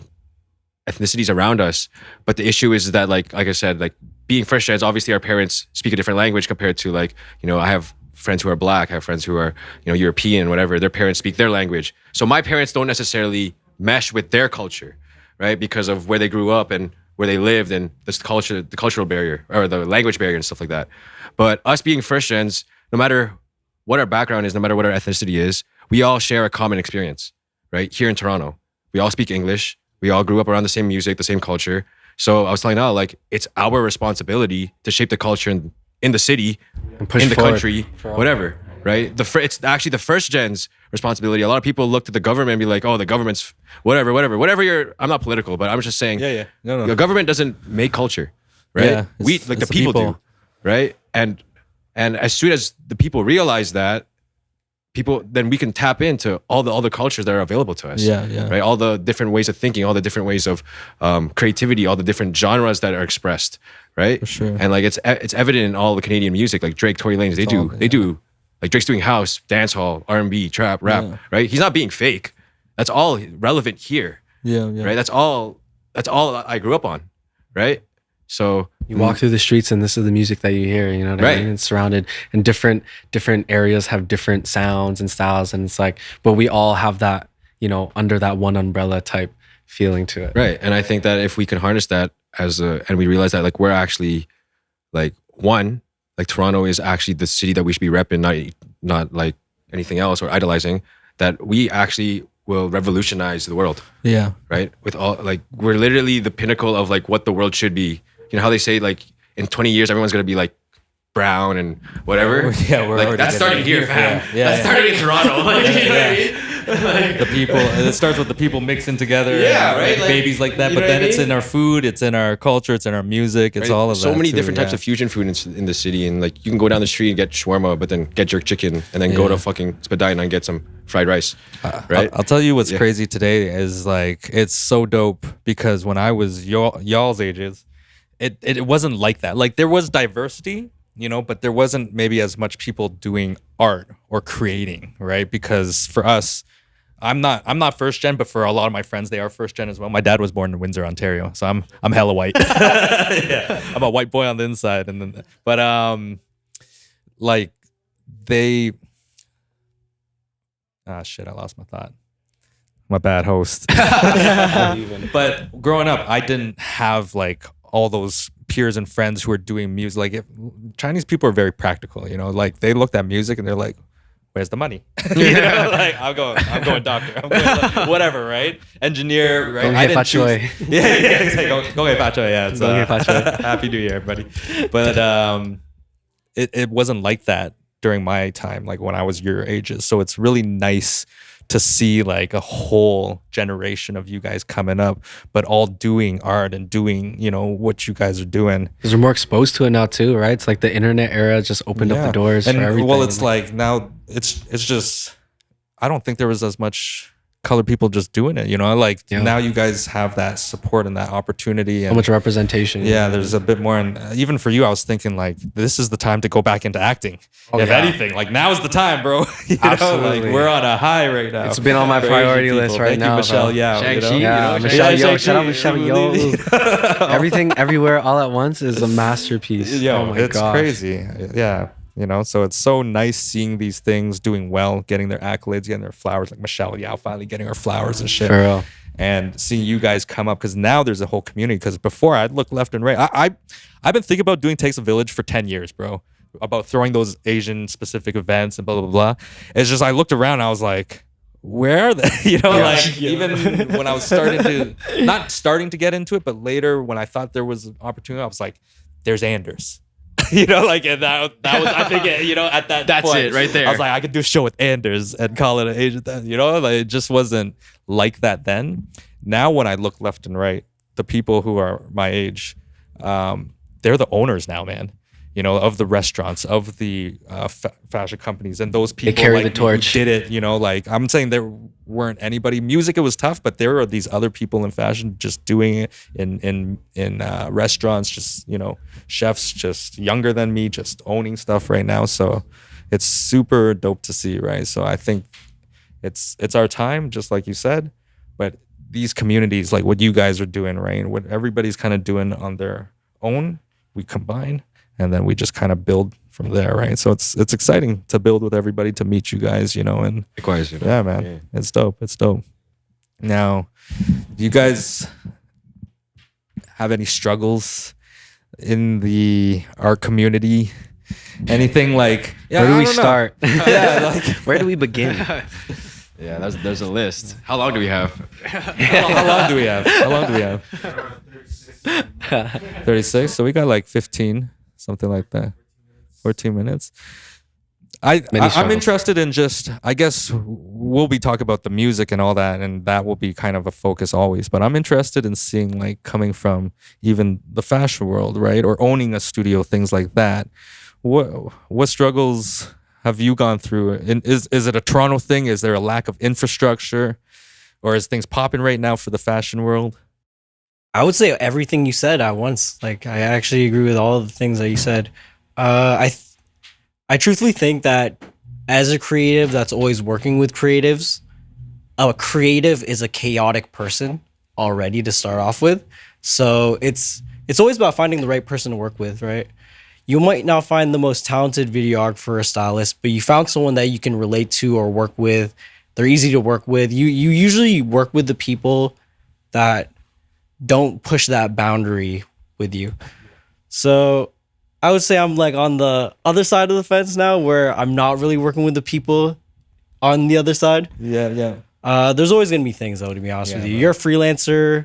Speaker 4: ethnicities around us. But the issue is that like I said, like being first gens, obviously our parents speak a different language compared to like, you know, I have friends who are black, I have friends who are, you know, European, whatever. Their parents speak their language. So my parents don't necessarily mesh with their culture, right? Because of where they grew up and where they lived and this culture, the cultural barrier or the language barrier and stuff like that. But us being first gens, no matter what our background is, no matter what our ethnicity is, we all share a common experience, right? Here in Toronto, we all speak English. We all grew up around the same music, the same culture. So I was telling Al, like, it's our responsibility to shape the culture in the city,
Speaker 3: And push
Speaker 4: in the
Speaker 3: forward.
Speaker 4: country, whatever, right? It's actually the first gen's responsibility. A lot of people look to the government and be like, oh, the government's whatever. I'm not political, but I'm just saying,
Speaker 2: No.
Speaker 4: the government doesn't make culture, right?
Speaker 2: Yeah,
Speaker 4: We
Speaker 2: it's
Speaker 4: like the
Speaker 2: the
Speaker 4: people
Speaker 2: people.
Speaker 4: do, right? And as soon as the people realize that, then we can tap into all the other cultures that are available to us.
Speaker 2: Yeah.
Speaker 4: Right. All the different ways of thinking, all the different ways of creativity, all the different genres that are expressed. Right.
Speaker 2: For sure.
Speaker 4: And like it's evident in all the Canadian music, like Drake, Tory Lanez, they do like Drake's doing house, dancehall, R&B, trap, rap.
Speaker 2: Yeah.
Speaker 4: Right. He's not being fake. That's all relevant here.
Speaker 2: Yeah.
Speaker 4: Right. That's all I grew up on. Right. So
Speaker 3: You walk through the streets and this is the music that you hear, you know what
Speaker 4: Right.
Speaker 3: I mean? It's surrounded, and different areas have different sounds and styles, and it's like, but we all have that, you know, under that one umbrella type feeling to it.
Speaker 4: Right. And I think that if we can harness that and we realize that like we're actually like like Toronto is actually the city that we should be repping, not like anything else or idolizing, that we actually will revolutionize the world.
Speaker 2: Yeah.
Speaker 4: Right. With all like, we're literally the pinnacle of like what the world should be. You know how they say like in 20 years, everyone's going to be like brown and whatever.
Speaker 2: Yeah, we're
Speaker 4: like
Speaker 2: already
Speaker 4: that's starting
Speaker 2: getting
Speaker 4: here, fam.
Speaker 2: Yeah,
Speaker 4: That's starting in Toronto. Like, you know what I mean?
Speaker 2: The people. It starts with the people mixing together.
Speaker 4: Yeah,
Speaker 2: and,
Speaker 4: right,
Speaker 2: like,
Speaker 4: like,
Speaker 2: babies like that.
Speaker 4: you
Speaker 2: But
Speaker 4: know
Speaker 2: then
Speaker 4: what I
Speaker 2: it's
Speaker 4: mean?
Speaker 2: in our food. It's in our culture. It's in our music. It's
Speaker 4: Right?
Speaker 2: all of
Speaker 4: so
Speaker 2: that.
Speaker 4: many
Speaker 2: too,
Speaker 4: different types
Speaker 2: yeah.
Speaker 4: of fusion food in the city, and like you can go down the street and get shawarma, but then get jerk chicken, and then go to fucking Spadina and get some fried rice. Right?
Speaker 2: I'll tell you what's crazy today is like it's so dope because when I was y'all's ages, it wasn't like that. Like there was diversity, you know, but there wasn't maybe as much people doing art or creating, right? Because for us, I'm not first gen, but for a lot of my friends, they are first gen as well. My dad was born in Windsor, Ontario, so I'm hella white. Yeah, I'm a white boy on the inside, like they. Ah, shit! I lost my thought. My bad host. But growing up, I didn't have like all those peers and friends who were doing music. Like Chinese people are very practical, you know. Like they looked at music and they're like, "Where's the money?" You know, like I'm going doctor. I'm going whatever, right? Engineer, right?
Speaker 3: Go
Speaker 2: I
Speaker 3: get
Speaker 2: didn't choose.
Speaker 3: fachoy.
Speaker 2: Yeah. It's like, go get fachoy. Yeah, it's
Speaker 3: Go get fachoy.
Speaker 2: Happy New Year, everybody. But it wasn't like that during my time, like when I was your ages. So it's really nice to see like a whole generation of you guys coming up, but all doing art and doing, you know, what you guys are doing.
Speaker 3: Because we're more exposed to it now too, right? It's like the internet era just opened up the doors
Speaker 2: and
Speaker 3: for everything.
Speaker 2: well, it's like now it's just, I don't think there was as much colored people just doing it, you know, like now you guys have that support and that opportunity and
Speaker 3: so much representation.
Speaker 2: yeah, there's a bit more. And even for you, I was thinking like, this is the time to go back into acting. If anything, like now is the time, bro. You know, like we're on a high right now.
Speaker 3: It's been on my priority list right now.
Speaker 2: Thank you, Michelle Yao. You know?
Speaker 3: Yeah, Michelle Yeoh. Shout out Michelle Yeoh. Everything, everywhere, all at once is a masterpiece.
Speaker 2: Yo,
Speaker 3: oh my
Speaker 2: it's
Speaker 3: gosh.
Speaker 2: crazy. Yeah. You know, so it's so nice seeing these things doing well, getting their accolades, getting their flowers, like Michelle Yao finally getting her flowers and shit.
Speaker 3: For real.
Speaker 2: And seeing you guys come up, because now there's a whole community. Because before I'd look left and right. I've been thinking about doing Takes a Village for 10 years, bro. About throwing those Asian specific events and blah, blah, blah. It's just I looked around and I was like, where are they? You know, even when I was not starting to get into it, but later when I thought there was an opportunity, I was like, there's Anders. You know, like, and that was, I think, you know, at that's point,
Speaker 3: it right there.
Speaker 2: I was like, I could do a show with Anders and call it an Asian thing, you know, like it just wasn't like that then. Now, when I look left and right, the people who are my age, they're the owners now, man. You know, of the restaurants, of the fashion companies, and those people
Speaker 3: they carry
Speaker 2: like
Speaker 3: the torch.
Speaker 2: who did it. You know, like I'm saying, there weren't anybody. Music, it was tough, but there are these other people in fashion just doing it in restaurants. Just, you know, chefs just younger than me, just owning stuff right now. So it's super dope to see, right? So I think it's our time, just like you said. But these communities, like what you guys are doing, right? What everybody's kind of doing on their own, we combine. And then we just kind of build from there, right? So it's exciting to build with everybody, to meet you guys, you know, and
Speaker 4: Likewise, you know?
Speaker 2: yeah, man,
Speaker 4: Yeah.
Speaker 2: it's dope. It's dope. Now, do you guys have any struggles in the art community? Anything like
Speaker 3: Where do we start?
Speaker 2: Yeah, like
Speaker 3: Where do we begin?
Speaker 4: Yeah, there's a list. How long do we have?
Speaker 2: how long do we have? How long do we have? 36. So we got like 15, something like that. 14 minutes. I'm
Speaker 3: struggles.
Speaker 2: interested in just, I guess we'll be talking about the music and all that, and that will be kind of a focus always. But I'm interested in seeing, like, coming from even the fashion world, right? Or owning a studio, things like that. What struggles have you gone through? And is it a Toronto thing? Is there a lack of infrastructure? Or is things popping right now for the fashion world?
Speaker 5: I would say everything you said at once. Like, I actually agree with all of the things that you said. I truthfully think that as a creative that's always working with creatives, a creative is a chaotic person already to start off with. So it's always about finding the right person to work with, right? You might not find the most talented videographer or stylist, but you found someone that you can relate to or work with. They're easy to work with. You usually work with the people that don't push that boundary with you. So I would say I'm like on the other side of the fence now, where I'm not really working with the people on the other side.
Speaker 2: Yeah.
Speaker 5: There's always gonna be things though, to be honest with you.
Speaker 2: Bro.
Speaker 5: You're a freelancer,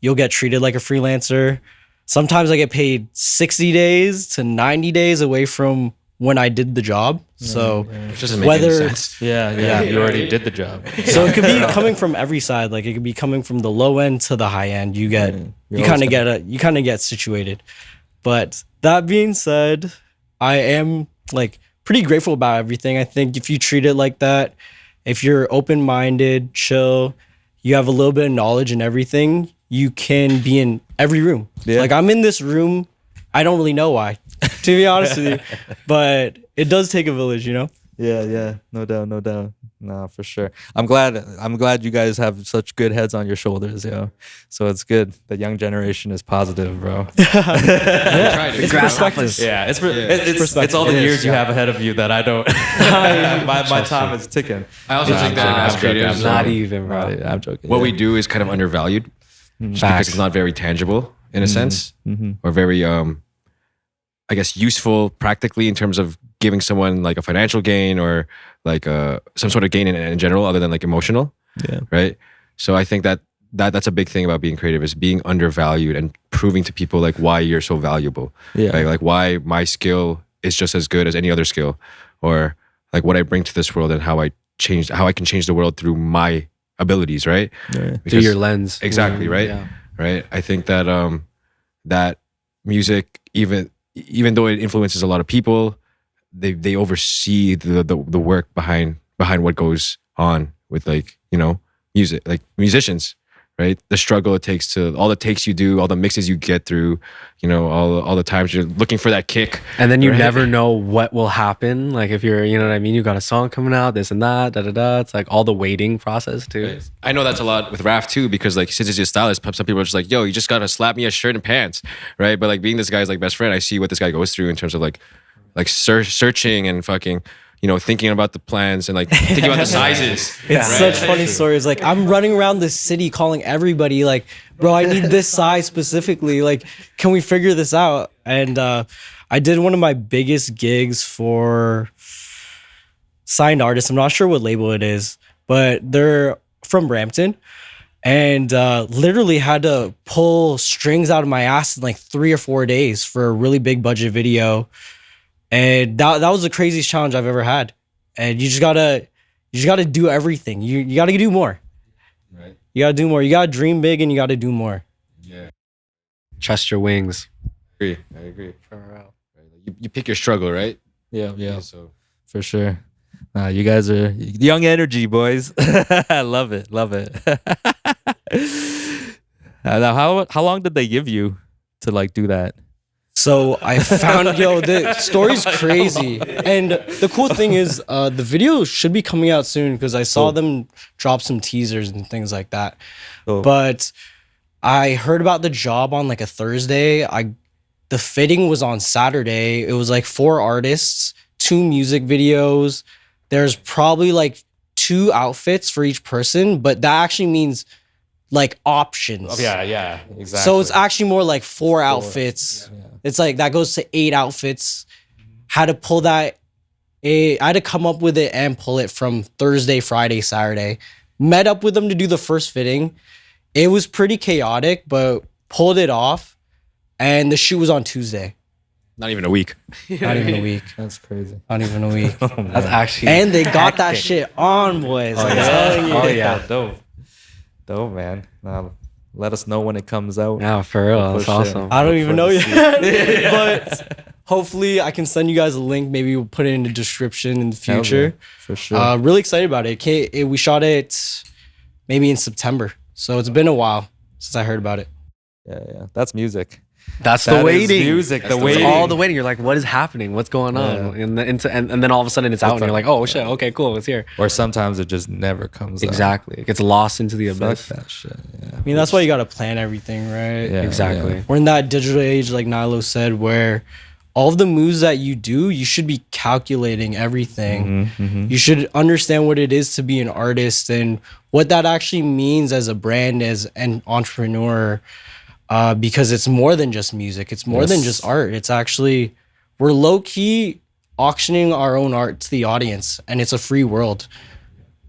Speaker 5: you'll get treated like a freelancer. Sometimes I get paid 60 days to 90 days away from when I did the job. So
Speaker 4: Which doesn't make
Speaker 5: whether
Speaker 4: any sense.
Speaker 2: Yeah. You already did the job.
Speaker 5: so it could be coming from every side. Like it could be coming from the low end to the high end. You get
Speaker 2: You're
Speaker 5: you kind of get situated. But that being said, I am like pretty grateful about everything. I think if you treat it like that, if you're open-minded, chill, you have a little bit of knowledge in everything, you can be in every room.
Speaker 2: Yeah.
Speaker 5: Like I'm in this room, I don't really know why, to be honest with you. But it does take a village, you know?
Speaker 2: Yeah. No doubt. No, for sure. I'm glad you guys have such good heads on your shoulders, yo. So it's good. The young generation is positive, bro.
Speaker 5: It's perspective.
Speaker 2: Yeah, it's all the years you have ahead of you that I don't. my time is ticking.
Speaker 4: I also think that as creatives,
Speaker 3: Not even, bro.
Speaker 2: I'm joking.
Speaker 4: what we do is kind of undervalued, just because it's not very tangible in a sense, or very, I guess, useful practically in terms of giving someone like a financial gain or like some sort of gain in general, other than like emotional.
Speaker 2: Yeah.
Speaker 4: Right. So I think that's a big thing about being creative, is being undervalued and proving to people like why you're so valuable.
Speaker 2: Yeah.
Speaker 4: Right? Like why my skill is just as good as any other skill, or like what I bring to this world and how I how I can change the world through my abilities, right?
Speaker 3: Through
Speaker 4: Because-
Speaker 3: your lens.
Speaker 4: Exactly, right?
Speaker 3: Yeah.
Speaker 4: Right. I think that that music, even though it influences a lot of people, they oversee the work behind what goes on with, like, you know, music, like musicians, right? The struggle it takes to all the takes you do, all the mixes you get through, you know, all the times you're looking for that kick.
Speaker 3: And then you
Speaker 4: right?
Speaker 3: never know what will happen. Like if you're, you know what I mean? You got a song coming out, this and that, da da da. It's like all the waiting process too.
Speaker 4: I know that's a lot with Raf too, because like since he's a stylist, some people are just like, yo, you just gotta slap me a shirt and pants, right? But like being this guy's like best friend, I see what this guy goes through in terms of like searching and fucking, you know, thinking about the plans and like thinking about the sizes.
Speaker 5: It's such funny stories. Like I'm running around the city calling everybody like, bro, I need this size specifically. Like, can we figure this out? And I did one of my biggest gigs for signed artists. I'm not sure what label it is, but they're from Brampton. And literally had to pull strings out of my ass in like 3 or 4 days for a really big budget video. And that was the craziest challenge I've ever had. And you just gotta do everything. You gotta do more.
Speaker 4: Right.
Speaker 5: You gotta do more. You gotta dream big and you gotta do more.
Speaker 4: Yeah.
Speaker 3: Trust your wings.
Speaker 4: I agree. Right. You pick your struggle, right?
Speaker 2: Yeah.
Speaker 4: So
Speaker 2: For sure. You guys are young energy, boys. I love it. Now, how long did they give you to like do that?
Speaker 5: So I found, the story's crazy. And the cool thing is the video should be coming out soon because I saw them drop some teasers and things like that.
Speaker 2: Oh.
Speaker 5: But I heard about the job on like a Thursday. The fitting was on Saturday. It was like 4 artists, 2 music videos. There's probably like 2 outfits for each person, but that actually means like options.
Speaker 2: Oh, yeah, exactly.
Speaker 5: So it's actually more like 4 outfits.
Speaker 2: Yeah.
Speaker 5: It's like that goes to 8 outfits. Had to pull that. I had to come up with it and pull it from Thursday, Friday, Saturday. Met up with them to do the first fitting. It was pretty chaotic, but pulled it off. And the shoot was on Tuesday.
Speaker 4: not even a week.
Speaker 5: Not even a week.
Speaker 2: That's crazy.
Speaker 5: Not even a week.
Speaker 3: That's actually
Speaker 5: And they got that shit on, boys. I'm telling you.
Speaker 2: Oh yeah, dope, man. Let us know when it comes out.
Speaker 3: yeah, for real. That's
Speaker 2: Push it.
Speaker 3: awesome.
Speaker 5: I don't even know yet. But hopefully I can send you guys a link. Maybe we'll put it in the description in the
Speaker 2: Hell yeah,
Speaker 5: future.
Speaker 2: for sure.
Speaker 5: Really excited about it. We shot it maybe in September. So it's been a while since I heard about it.
Speaker 2: Yeah. That's music.
Speaker 3: That's
Speaker 2: That
Speaker 3: the
Speaker 2: is
Speaker 3: waiting.
Speaker 2: music.
Speaker 4: That's
Speaker 2: The
Speaker 4: the
Speaker 2: waiting.
Speaker 3: All the waiting. You're like, what is happening? What's going on?
Speaker 2: Yeah.
Speaker 3: And then all of a sudden it's out, and you're like, oh shit, okay, cool, it's here.
Speaker 2: Or sometimes it just never comes out.
Speaker 3: Exactly. It gets lost into the
Speaker 2: Fuck
Speaker 3: abyss.
Speaker 2: that shit. Yeah.
Speaker 5: I mean, that's why you got to plan everything, right?
Speaker 2: Yeah,
Speaker 3: Exactly.
Speaker 5: We're in that digital age, like Nilo said, where all of the moves that you do, you should be calculating everything. You should understand what it is to be an artist and what that actually means as a brand, as an entrepreneur. Because it's more than just music. It's more than just art. It's actually, we're low key auctioning our own art to the audience, and it's a free world.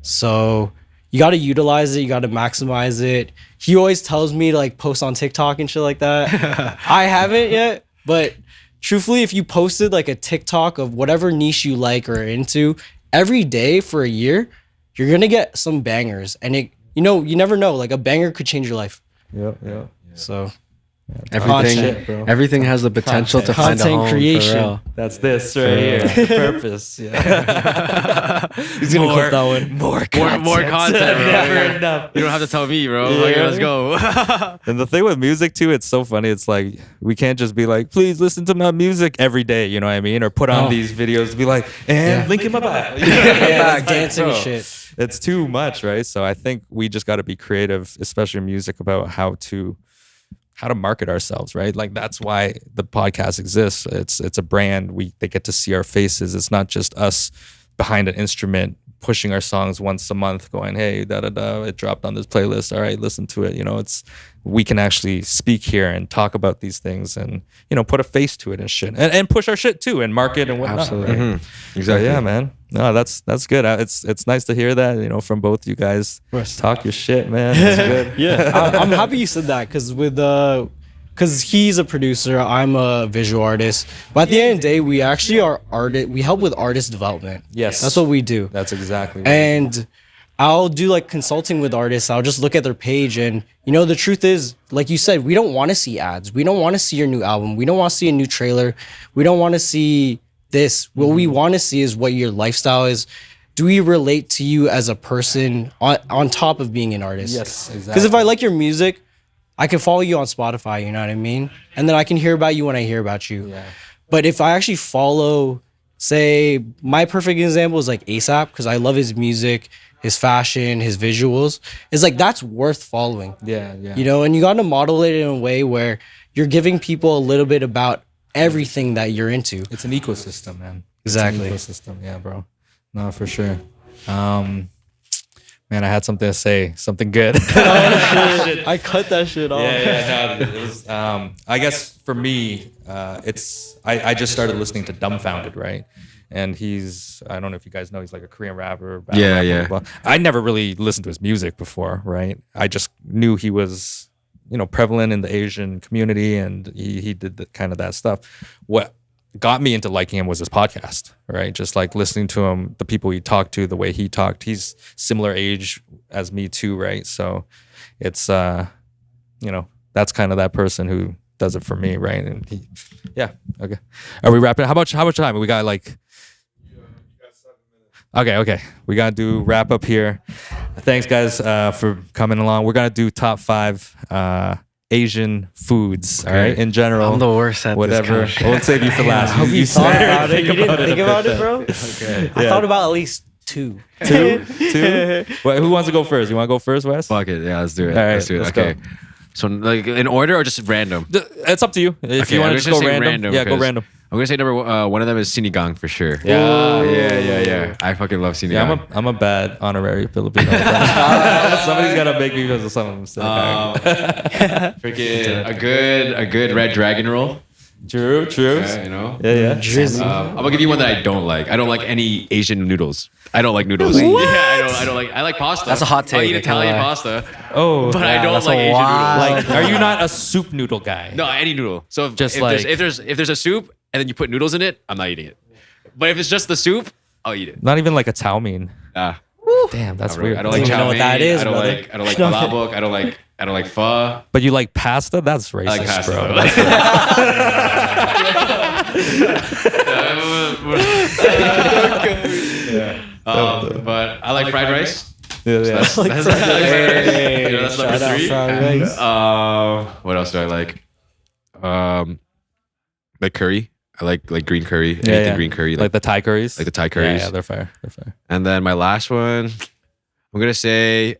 Speaker 5: So you got to utilize it. You got to maximize it. He always tells me to like post on TikTok and shit like that. I haven't yet, but truthfully, if you posted like a TikTok of whatever niche you like or are into every day for a year, you're going to get some bangers. And you never know, like a banger could change your life.
Speaker 2: Yep.
Speaker 5: So
Speaker 3: Everything has the potential to find a
Speaker 5: Content
Speaker 3: home.
Speaker 5: creation.
Speaker 3: For real.
Speaker 2: That's this right here. The purpose. Yeah.
Speaker 5: he's going to clip that one.
Speaker 4: More content, bro.
Speaker 2: Never enough.
Speaker 4: You don't have to tell me, bro. Like, let's go.
Speaker 2: And the thing with music too, it's so funny. It's like we can't just be like, please listen to my music every day. You know what I mean? Or put on these videos to be like, and link in my bio.
Speaker 5: Yeah, dancing and shit.
Speaker 2: It's too much, right? So I think we just got to be creative, especially in music, about how to market ourselves, right? Like that's why the podcast exists. It's a brand. They get to see our faces. It's not just us behind an instrument pushing our songs once a month, going, hey, it dropped on this playlist. All right, listen to it. We can actually speak here and talk about these things and put a face to it and shit, and push our shit too and market and whatnot.
Speaker 3: Absolutely.
Speaker 2: Right?
Speaker 4: Exactly.
Speaker 2: So, yeah, man. No, that's good. It's nice to hear that, from both you guys. Talk your shit, man. That's good.
Speaker 5: Yeah, I'm happy you said that because because he's a producer, I'm a visual artist. But at the end of the day, we actually are artist. We help with artist development.
Speaker 2: Yes.
Speaker 5: That's what we do.
Speaker 2: That's exactly right.
Speaker 5: And I'll do like consulting with artists. I'll just look at their page, and the truth is, like you said, we don't want to see ads. We don't want to see your new album. We don't want to see a new trailer. We don't want to see this. What we want to see is what your lifestyle is. Do we relate to you as a person on top of being an artist?
Speaker 2: Yes, exactly.
Speaker 5: Because if I like your music, I can follow you on Spotify, you know what I mean? And then I can hear about you when I hear about you.
Speaker 2: Yeah.
Speaker 5: But if I actually follow, say, my perfect example is like ASAP, because I love his music, his fashion, his visuals. It's like, that's worth following.
Speaker 2: Yeah, yeah.
Speaker 5: And you got to model it in a way where you're giving people a little bit about everything that you're into.
Speaker 2: It's an ecosystem, man.
Speaker 5: Exactly.
Speaker 2: It's an ecosystem, yeah, bro. No, for sure. Man, I had something to say, something good.
Speaker 5: I cut that shit off.
Speaker 2: Yeah, no, it was, I guess for me, I just started listening to Dumbfounded, right? And I don't know if you guys know, he's like a Korean rapper.
Speaker 4: Yeah,
Speaker 2: rapper,
Speaker 4: yeah.
Speaker 2: blah, blah. I never really listened to his music before, right? I just knew he was, prevalent in the Asian community, and he did kind of that stuff. What got me into liking him was his podcast, right? Just like listening to him, the people he talked to, the way he talked. He's similar age as me too, right? So it's that's kind of that person who does it for me, right? And okay. Are we wrapping? How much time? We got like Okay. We gotta do wrap up here. Thanks guys for coming along. We're gonna do top 5 Asian foods, all right, in general.
Speaker 3: I'm the worst at
Speaker 2: whatever.
Speaker 3: this kind of shit.
Speaker 2: We'll save you for last.
Speaker 5: Hope you thought about it. You didn't
Speaker 2: about
Speaker 5: think
Speaker 2: it.
Speaker 5: about it, bro?
Speaker 2: Okay.
Speaker 5: I thought about at least 2.
Speaker 2: Two? Wait, who wants to go first? You want to go first, Wes?
Speaker 4: Fuck it. Yeah, let's do it.
Speaker 2: All right,
Speaker 4: let's do it.
Speaker 2: let's
Speaker 4: Okay.
Speaker 2: go.
Speaker 4: So like in order or just random?
Speaker 2: It's up to you. If
Speaker 4: Okay,
Speaker 2: you want
Speaker 4: I'm
Speaker 2: to just
Speaker 4: gonna
Speaker 2: go
Speaker 4: say
Speaker 2: random, yeah, go
Speaker 4: 'cause
Speaker 2: random.
Speaker 4: I'm gonna say number one of them is sinigang for sure.
Speaker 2: Yeah.
Speaker 4: I fucking love sinigang.
Speaker 2: Yeah, I'm a bad honorary Filipino. Somebody's gotta make me because of some mistake.
Speaker 4: Freaking a good red dragon roll.
Speaker 2: True.
Speaker 4: Yeah.
Speaker 5: Drizzy.
Speaker 4: I'm gonna give you one that I don't like. I don't like any Asian noodles. I don't like noodles. Yeah, I don't like. I like pasta.
Speaker 3: That's a hot take,
Speaker 4: I'll eat
Speaker 3: I can't
Speaker 4: Italian
Speaker 3: lie.
Speaker 4: pasta,
Speaker 2: Oh,
Speaker 4: but I don't
Speaker 3: that's
Speaker 4: like
Speaker 3: a
Speaker 4: Asian
Speaker 3: wild-
Speaker 4: noodles.
Speaker 2: like, are you not a soup noodle guy?
Speaker 4: No, any noodle. So if,
Speaker 2: Just
Speaker 4: if
Speaker 2: like-
Speaker 4: there's a soup and then you put noodles in it, I'm not eating it. But if it's just the soup, I'll eat it.
Speaker 2: Not even like a chow mein. Damn, that's
Speaker 4: Bro,
Speaker 2: weird.
Speaker 4: I don't like
Speaker 5: even know
Speaker 4: chow
Speaker 5: what
Speaker 4: mein.
Speaker 5: that is,
Speaker 4: I don't
Speaker 5: brother.
Speaker 4: like palabok. I don't like pho.
Speaker 2: But you like pasta? That's racist,
Speaker 4: I like pasta.
Speaker 2: bro.
Speaker 4: But I like fried rice.
Speaker 2: Yeah.
Speaker 4: That's number
Speaker 5: Shout out
Speaker 4: 3.
Speaker 5: fried rice.
Speaker 4: What else do I like? Like curry. I like green curry. Anything
Speaker 2: Yeah.
Speaker 4: green curry.
Speaker 2: Like the Thai curries.
Speaker 4: like the Thai curries.
Speaker 2: Yeah, they're fire.
Speaker 4: And then my last one, I'm gonna say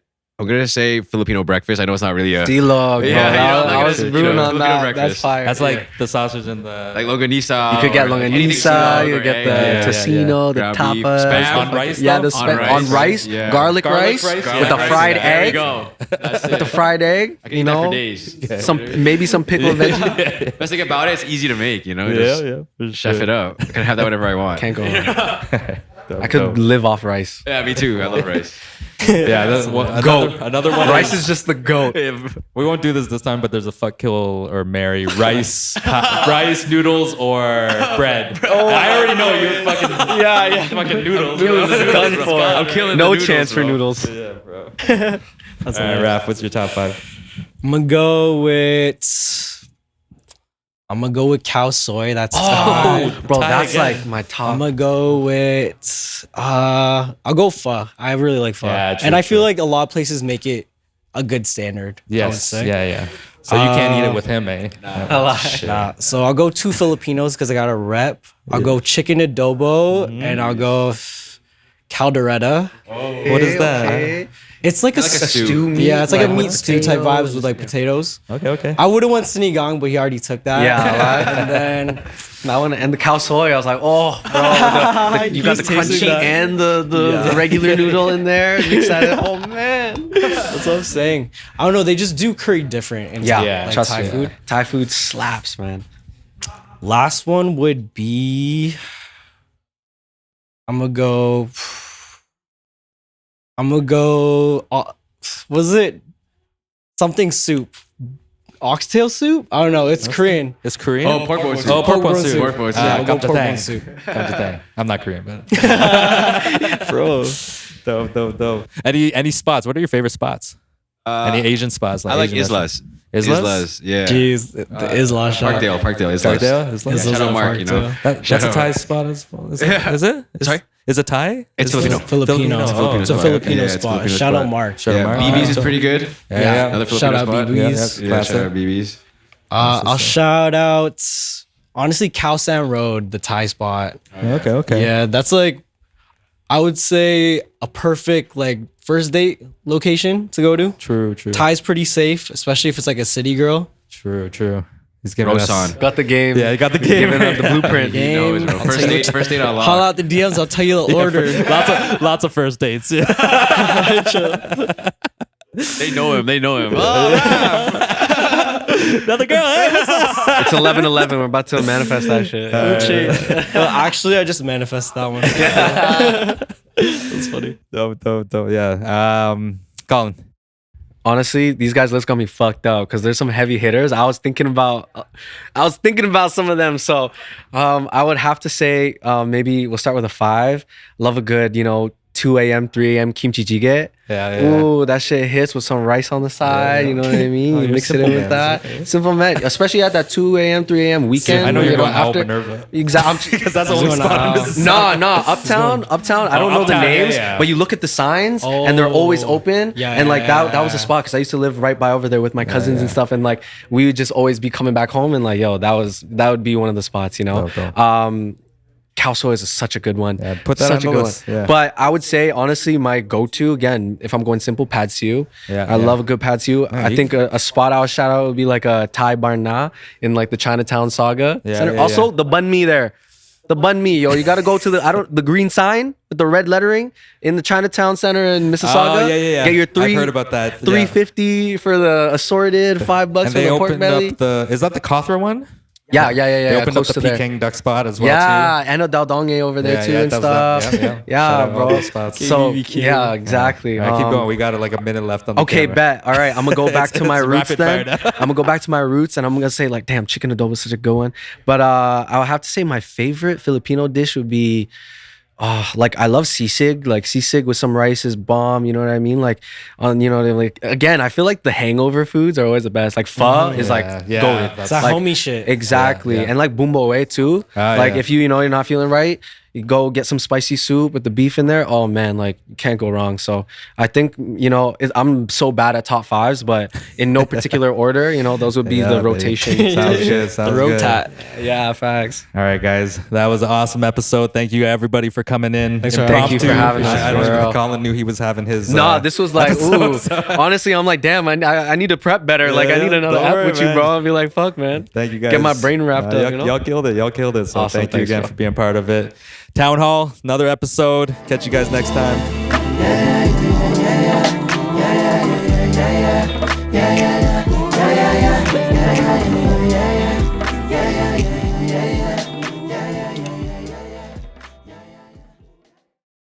Speaker 4: Filipino breakfast. I know it's not really a
Speaker 3: D-Log, bro.
Speaker 4: Yeah,
Speaker 3: I was
Speaker 4: Filipino
Speaker 3: rooting on that.
Speaker 4: breakfast.
Speaker 3: That's fire.
Speaker 2: That's like the sausage and the
Speaker 4: like longanisa.
Speaker 3: You could get
Speaker 4: or anything
Speaker 3: longanisa,
Speaker 4: Tagalog
Speaker 3: you
Speaker 4: or
Speaker 3: could get
Speaker 4: egg.
Speaker 3: the
Speaker 2: yeah,
Speaker 3: tocino, the
Speaker 4: Ground beef,
Speaker 3: tapas.
Speaker 4: spam.
Speaker 2: On rice,
Speaker 3: Yeah,
Speaker 2: though?
Speaker 3: the
Speaker 4: On
Speaker 3: spam
Speaker 4: rice.
Speaker 3: on rice,
Speaker 4: Yeah.
Speaker 3: garlic
Speaker 2: Garlic
Speaker 3: rice,
Speaker 2: rice,
Speaker 3: with
Speaker 2: garlic
Speaker 3: the
Speaker 2: rice,
Speaker 3: fried
Speaker 2: yeah.
Speaker 4: There you
Speaker 3: egg.
Speaker 4: go. That's
Speaker 3: With the
Speaker 4: it.
Speaker 3: fried egg,
Speaker 4: I can
Speaker 3: you
Speaker 4: eat that for
Speaker 3: know,
Speaker 4: days.
Speaker 3: maybe some pickled veggie.
Speaker 4: Best thing about it, it's easy to make. Just
Speaker 2: for
Speaker 4: chef it up. I can have that whenever I want.
Speaker 3: Can't go wrong. I could live off rice.
Speaker 4: Yeah, me too. I love rice.
Speaker 2: Yeah, that's another one.
Speaker 3: Rice is just the goat.
Speaker 2: We won't do this time, but there's a fuck, kill, or marry rice, rice, noodles, or bread. I already know you're fucking fucking noodles.
Speaker 3: Noodles is done for.
Speaker 4: I'm killing
Speaker 3: No
Speaker 4: the noodles,
Speaker 3: chance for
Speaker 4: bro.
Speaker 3: noodles.
Speaker 2: Yeah, bro. All right, Raf, what's your top 5?
Speaker 5: I'm gonna go with cow soy. That's Thai.
Speaker 3: Bro,
Speaker 2: Thai
Speaker 3: that's
Speaker 2: again.
Speaker 3: like my top.
Speaker 5: I'm gonna go with I'll go pho. I really like pho.
Speaker 2: Yeah, true,
Speaker 5: and I feel
Speaker 2: true.
Speaker 5: like a lot of places make it a good standard. I would
Speaker 2: Yes,
Speaker 5: say.
Speaker 2: yeah. So you can't eat it with him, eh?
Speaker 5: Nah, so I'll go 2 Filipinos because I got a rep. I'll go chicken adobo and I'll go caldereta.
Speaker 2: What is that?
Speaker 5: It's like a
Speaker 4: stew.
Speaker 5: Yeah, it's like a
Speaker 3: Like
Speaker 5: meat
Speaker 3: with
Speaker 5: stew type
Speaker 3: potatoes.
Speaker 5: vibes with like potatoes.
Speaker 2: Okay.
Speaker 5: I would have went sinigang, but he already took that.
Speaker 3: Yeah,
Speaker 5: and then
Speaker 3: that one and the cow soy. I was like, oh, bro, you got the
Speaker 5: Just tasting
Speaker 3: crunchy
Speaker 5: that.
Speaker 3: and the regular noodle in there. Mix that in. Oh man.
Speaker 5: that's what I'm saying. I don't know. They just do curry different in
Speaker 3: Yeah,
Speaker 5: like
Speaker 3: trust
Speaker 5: Thai
Speaker 3: me.
Speaker 5: food.
Speaker 3: Thai food slaps, man.
Speaker 5: Last one would be. I'm gonna go. Was it something soup? oxtail soup. I don't know. It's Korean.
Speaker 2: It's Korean.
Speaker 4: Oh, pork bone soup.
Speaker 2: Oh, pork bone
Speaker 5: bone
Speaker 2: soup.
Speaker 5: soup.
Speaker 4: Pork bone soup.
Speaker 5: Yeah, we'll go
Speaker 2: Come to
Speaker 5: pork
Speaker 2: thang.
Speaker 5: bone soup.
Speaker 2: Come to thang. I'm not Korean, but
Speaker 5: Bro.
Speaker 2: dope. Any spots? What are your favorite spots? Any Asian spots?
Speaker 4: I like
Speaker 2: Asian
Speaker 4: Islas.
Speaker 2: restaurants?
Speaker 4: Yeah.
Speaker 5: Jeez, the Isla shop.
Speaker 4: Parkdale, Islas.
Speaker 2: Parkdale? Islas?
Speaker 4: Shout out Mark, you know.
Speaker 2: That's a Thai spot as well. Is it?
Speaker 4: Sorry?
Speaker 2: Is it Thai?
Speaker 4: It's
Speaker 2: Is it
Speaker 5: Filipino.
Speaker 2: Oh,
Speaker 5: It's a
Speaker 4: spot.
Speaker 5: Filipino
Speaker 4: Yeah, it's a
Speaker 5: spot.
Speaker 4: Filipino
Speaker 5: Shout out
Speaker 4: spot.
Speaker 5: Mark.
Speaker 2: Shout out Mark.
Speaker 4: BB's is pretty good.
Speaker 2: Yeah.
Speaker 4: Another
Speaker 5: Shout
Speaker 4: Filipino
Speaker 5: out
Speaker 4: spot.
Speaker 5: BB's.
Speaker 4: Yeah, shout out BB's.
Speaker 5: I'll shout out, honestly, Khao San Road, the Thai spot.
Speaker 2: Okay.
Speaker 5: Yeah, that's like, I would say a perfect like first date location to go to.
Speaker 2: True.
Speaker 5: Thai's pretty safe, especially if it's like a city girl.
Speaker 2: True. He's giving us.
Speaker 4: Rosan.
Speaker 3: Got the game.
Speaker 2: Yeah, you got the game.
Speaker 3: Giving up the blueprint.
Speaker 4: You know, it's real. First date on lock.
Speaker 5: Holla out the DMs, I'll tell you the order.
Speaker 2: Lots of first dates. Yeah.
Speaker 4: They know him.
Speaker 2: Another girl. Hey, what's up?
Speaker 3: It's 11:11. We're about to manifest that shit.
Speaker 5: Actually, I just manifested that one. That's funny.
Speaker 2: Dope. Yeah. Colin.
Speaker 3: Honestly, these guys' list got me fucked up because there's some heavy hitters. I was thinking about some of them. So, I would have to say, maybe we'll start with a 5. Love a good, 2 a.m., 3 a.m. kimchi jjigae.
Speaker 2: Yeah.
Speaker 3: Ooh, that shit hits with some rice on the side.
Speaker 2: Yeah.
Speaker 3: You know what I mean?
Speaker 2: Oh,
Speaker 3: You
Speaker 2: you're
Speaker 3: mix it
Speaker 2: simple
Speaker 3: in with
Speaker 2: man.
Speaker 3: that. Simple man, especially at that 2 a.m., 3 a.m. weekend.
Speaker 2: I know
Speaker 3: where
Speaker 2: you're going
Speaker 3: after.
Speaker 2: Minerva.
Speaker 3: Exactly.
Speaker 2: Because that's the only
Speaker 5: Going
Speaker 2: spot
Speaker 5: out.
Speaker 2: in Mississauga.
Speaker 3: No, Uptown. I don't know the
Speaker 2: Uptown, yeah,
Speaker 3: names,
Speaker 2: yeah.
Speaker 3: but you look at the signs and they're always open.
Speaker 5: Yeah,
Speaker 3: and like
Speaker 5: yeah,
Speaker 3: that was a spot because I used to live right by over there with my cousins and stuff, and like we would just always be coming back home and like, yo, that would be one of the spots,
Speaker 2: Dope.
Speaker 3: Khao Soi is such a good one.
Speaker 2: Yeah, put that
Speaker 3: Such
Speaker 2: on
Speaker 3: a
Speaker 2: the
Speaker 3: good
Speaker 2: list.
Speaker 3: one.
Speaker 2: Yeah.
Speaker 3: But I would say honestly, my go-to again, if I'm going simple, pad siu. I love a good pad siu. I think a spot I would shout out would be like a Thai bar na in like the Chinatown Saga Center.
Speaker 2: yeah,
Speaker 3: Also,
Speaker 2: yeah.
Speaker 3: the bun mi there. The bun mi, yo, you gotta go to the green sign with the red lettering in the Chinatown Center in Mississauga.
Speaker 2: Oh, yeah.
Speaker 3: Get your
Speaker 2: I've heard about that. Yeah.
Speaker 3: $3.50 for the assorted, $5
Speaker 2: And
Speaker 3: for
Speaker 2: they
Speaker 3: the pork
Speaker 2: opened
Speaker 3: belly.
Speaker 2: up is that the Kothra one?
Speaker 3: Yeah.
Speaker 2: They opened up
Speaker 3: Close
Speaker 2: the
Speaker 3: to there.
Speaker 2: Peking duck spot as well
Speaker 3: Yeah, and a Daldonge over there too and
Speaker 2: that was
Speaker 3: stuff.
Speaker 2: them.
Speaker 3: Yeah,
Speaker 2: Shout out all
Speaker 3: bro.
Speaker 2: those spots.
Speaker 3: So
Speaker 5: KBBQ.
Speaker 3: yeah, exactly.
Speaker 2: All right, keep going. We got like a minute left on the
Speaker 3: Okay,
Speaker 2: camera.
Speaker 3: bet. All right, I'm gonna go back to my
Speaker 2: it's
Speaker 3: roots
Speaker 2: rapid
Speaker 3: then.
Speaker 2: fire now.
Speaker 3: I'm gonna go back to my roots and I'm gonna say like, damn, chicken adobo is such a good one. But I would have to say my favorite Filipino dish would be. Like I love sisig. Like sisig with some rice is bomb. You know what I mean? Like, like again, I feel like the hangover foods are always the best. Like pho is like
Speaker 2: yeah,
Speaker 3: goated.
Speaker 2: that's
Speaker 5: It's that
Speaker 3: Like,
Speaker 5: homie shit.
Speaker 3: Exactly.
Speaker 2: Yeah, yeah.
Speaker 3: And like bumbo too. Like
Speaker 2: yeah.
Speaker 3: if you're not feeling right, you go get some spicy soup with the beef in there. Oh man, like you can't go wrong. So I think, I'm so bad at top 5s, but in no particular order, those would be
Speaker 2: Yeah,
Speaker 3: the
Speaker 2: baby.
Speaker 3: rotation.
Speaker 2: Sounds good. Sounds
Speaker 5: The
Speaker 2: good.
Speaker 5: rotat.
Speaker 3: Yeah, facts.
Speaker 2: All right, guys. That was an awesome episode. Thank you, everybody, for coming in.
Speaker 5: Thanks for
Speaker 3: Thank you for having us,
Speaker 2: I don't
Speaker 3: bro.
Speaker 2: think Colin knew he was having his.
Speaker 3: No, this was like,
Speaker 2: episode,
Speaker 3: ooh.
Speaker 2: so-
Speaker 3: Honestly, I'm like, damn, I need to prep better. Like, I
Speaker 2: Yeah,
Speaker 3: need another
Speaker 2: don't
Speaker 3: app
Speaker 2: worry,
Speaker 3: with you,
Speaker 2: man.
Speaker 3: bro. I'll be like, fuck, man.
Speaker 2: Thank you, guys.
Speaker 3: Get my brain wrapped up,
Speaker 2: Y'all killed it. Y'all killed it. So
Speaker 3: Awesome.
Speaker 2: thank you
Speaker 3: Thanks,
Speaker 2: again
Speaker 3: bro.
Speaker 2: for being part of it. Townhall, another episode. Catch you guys next time.
Speaker 1: Yeah,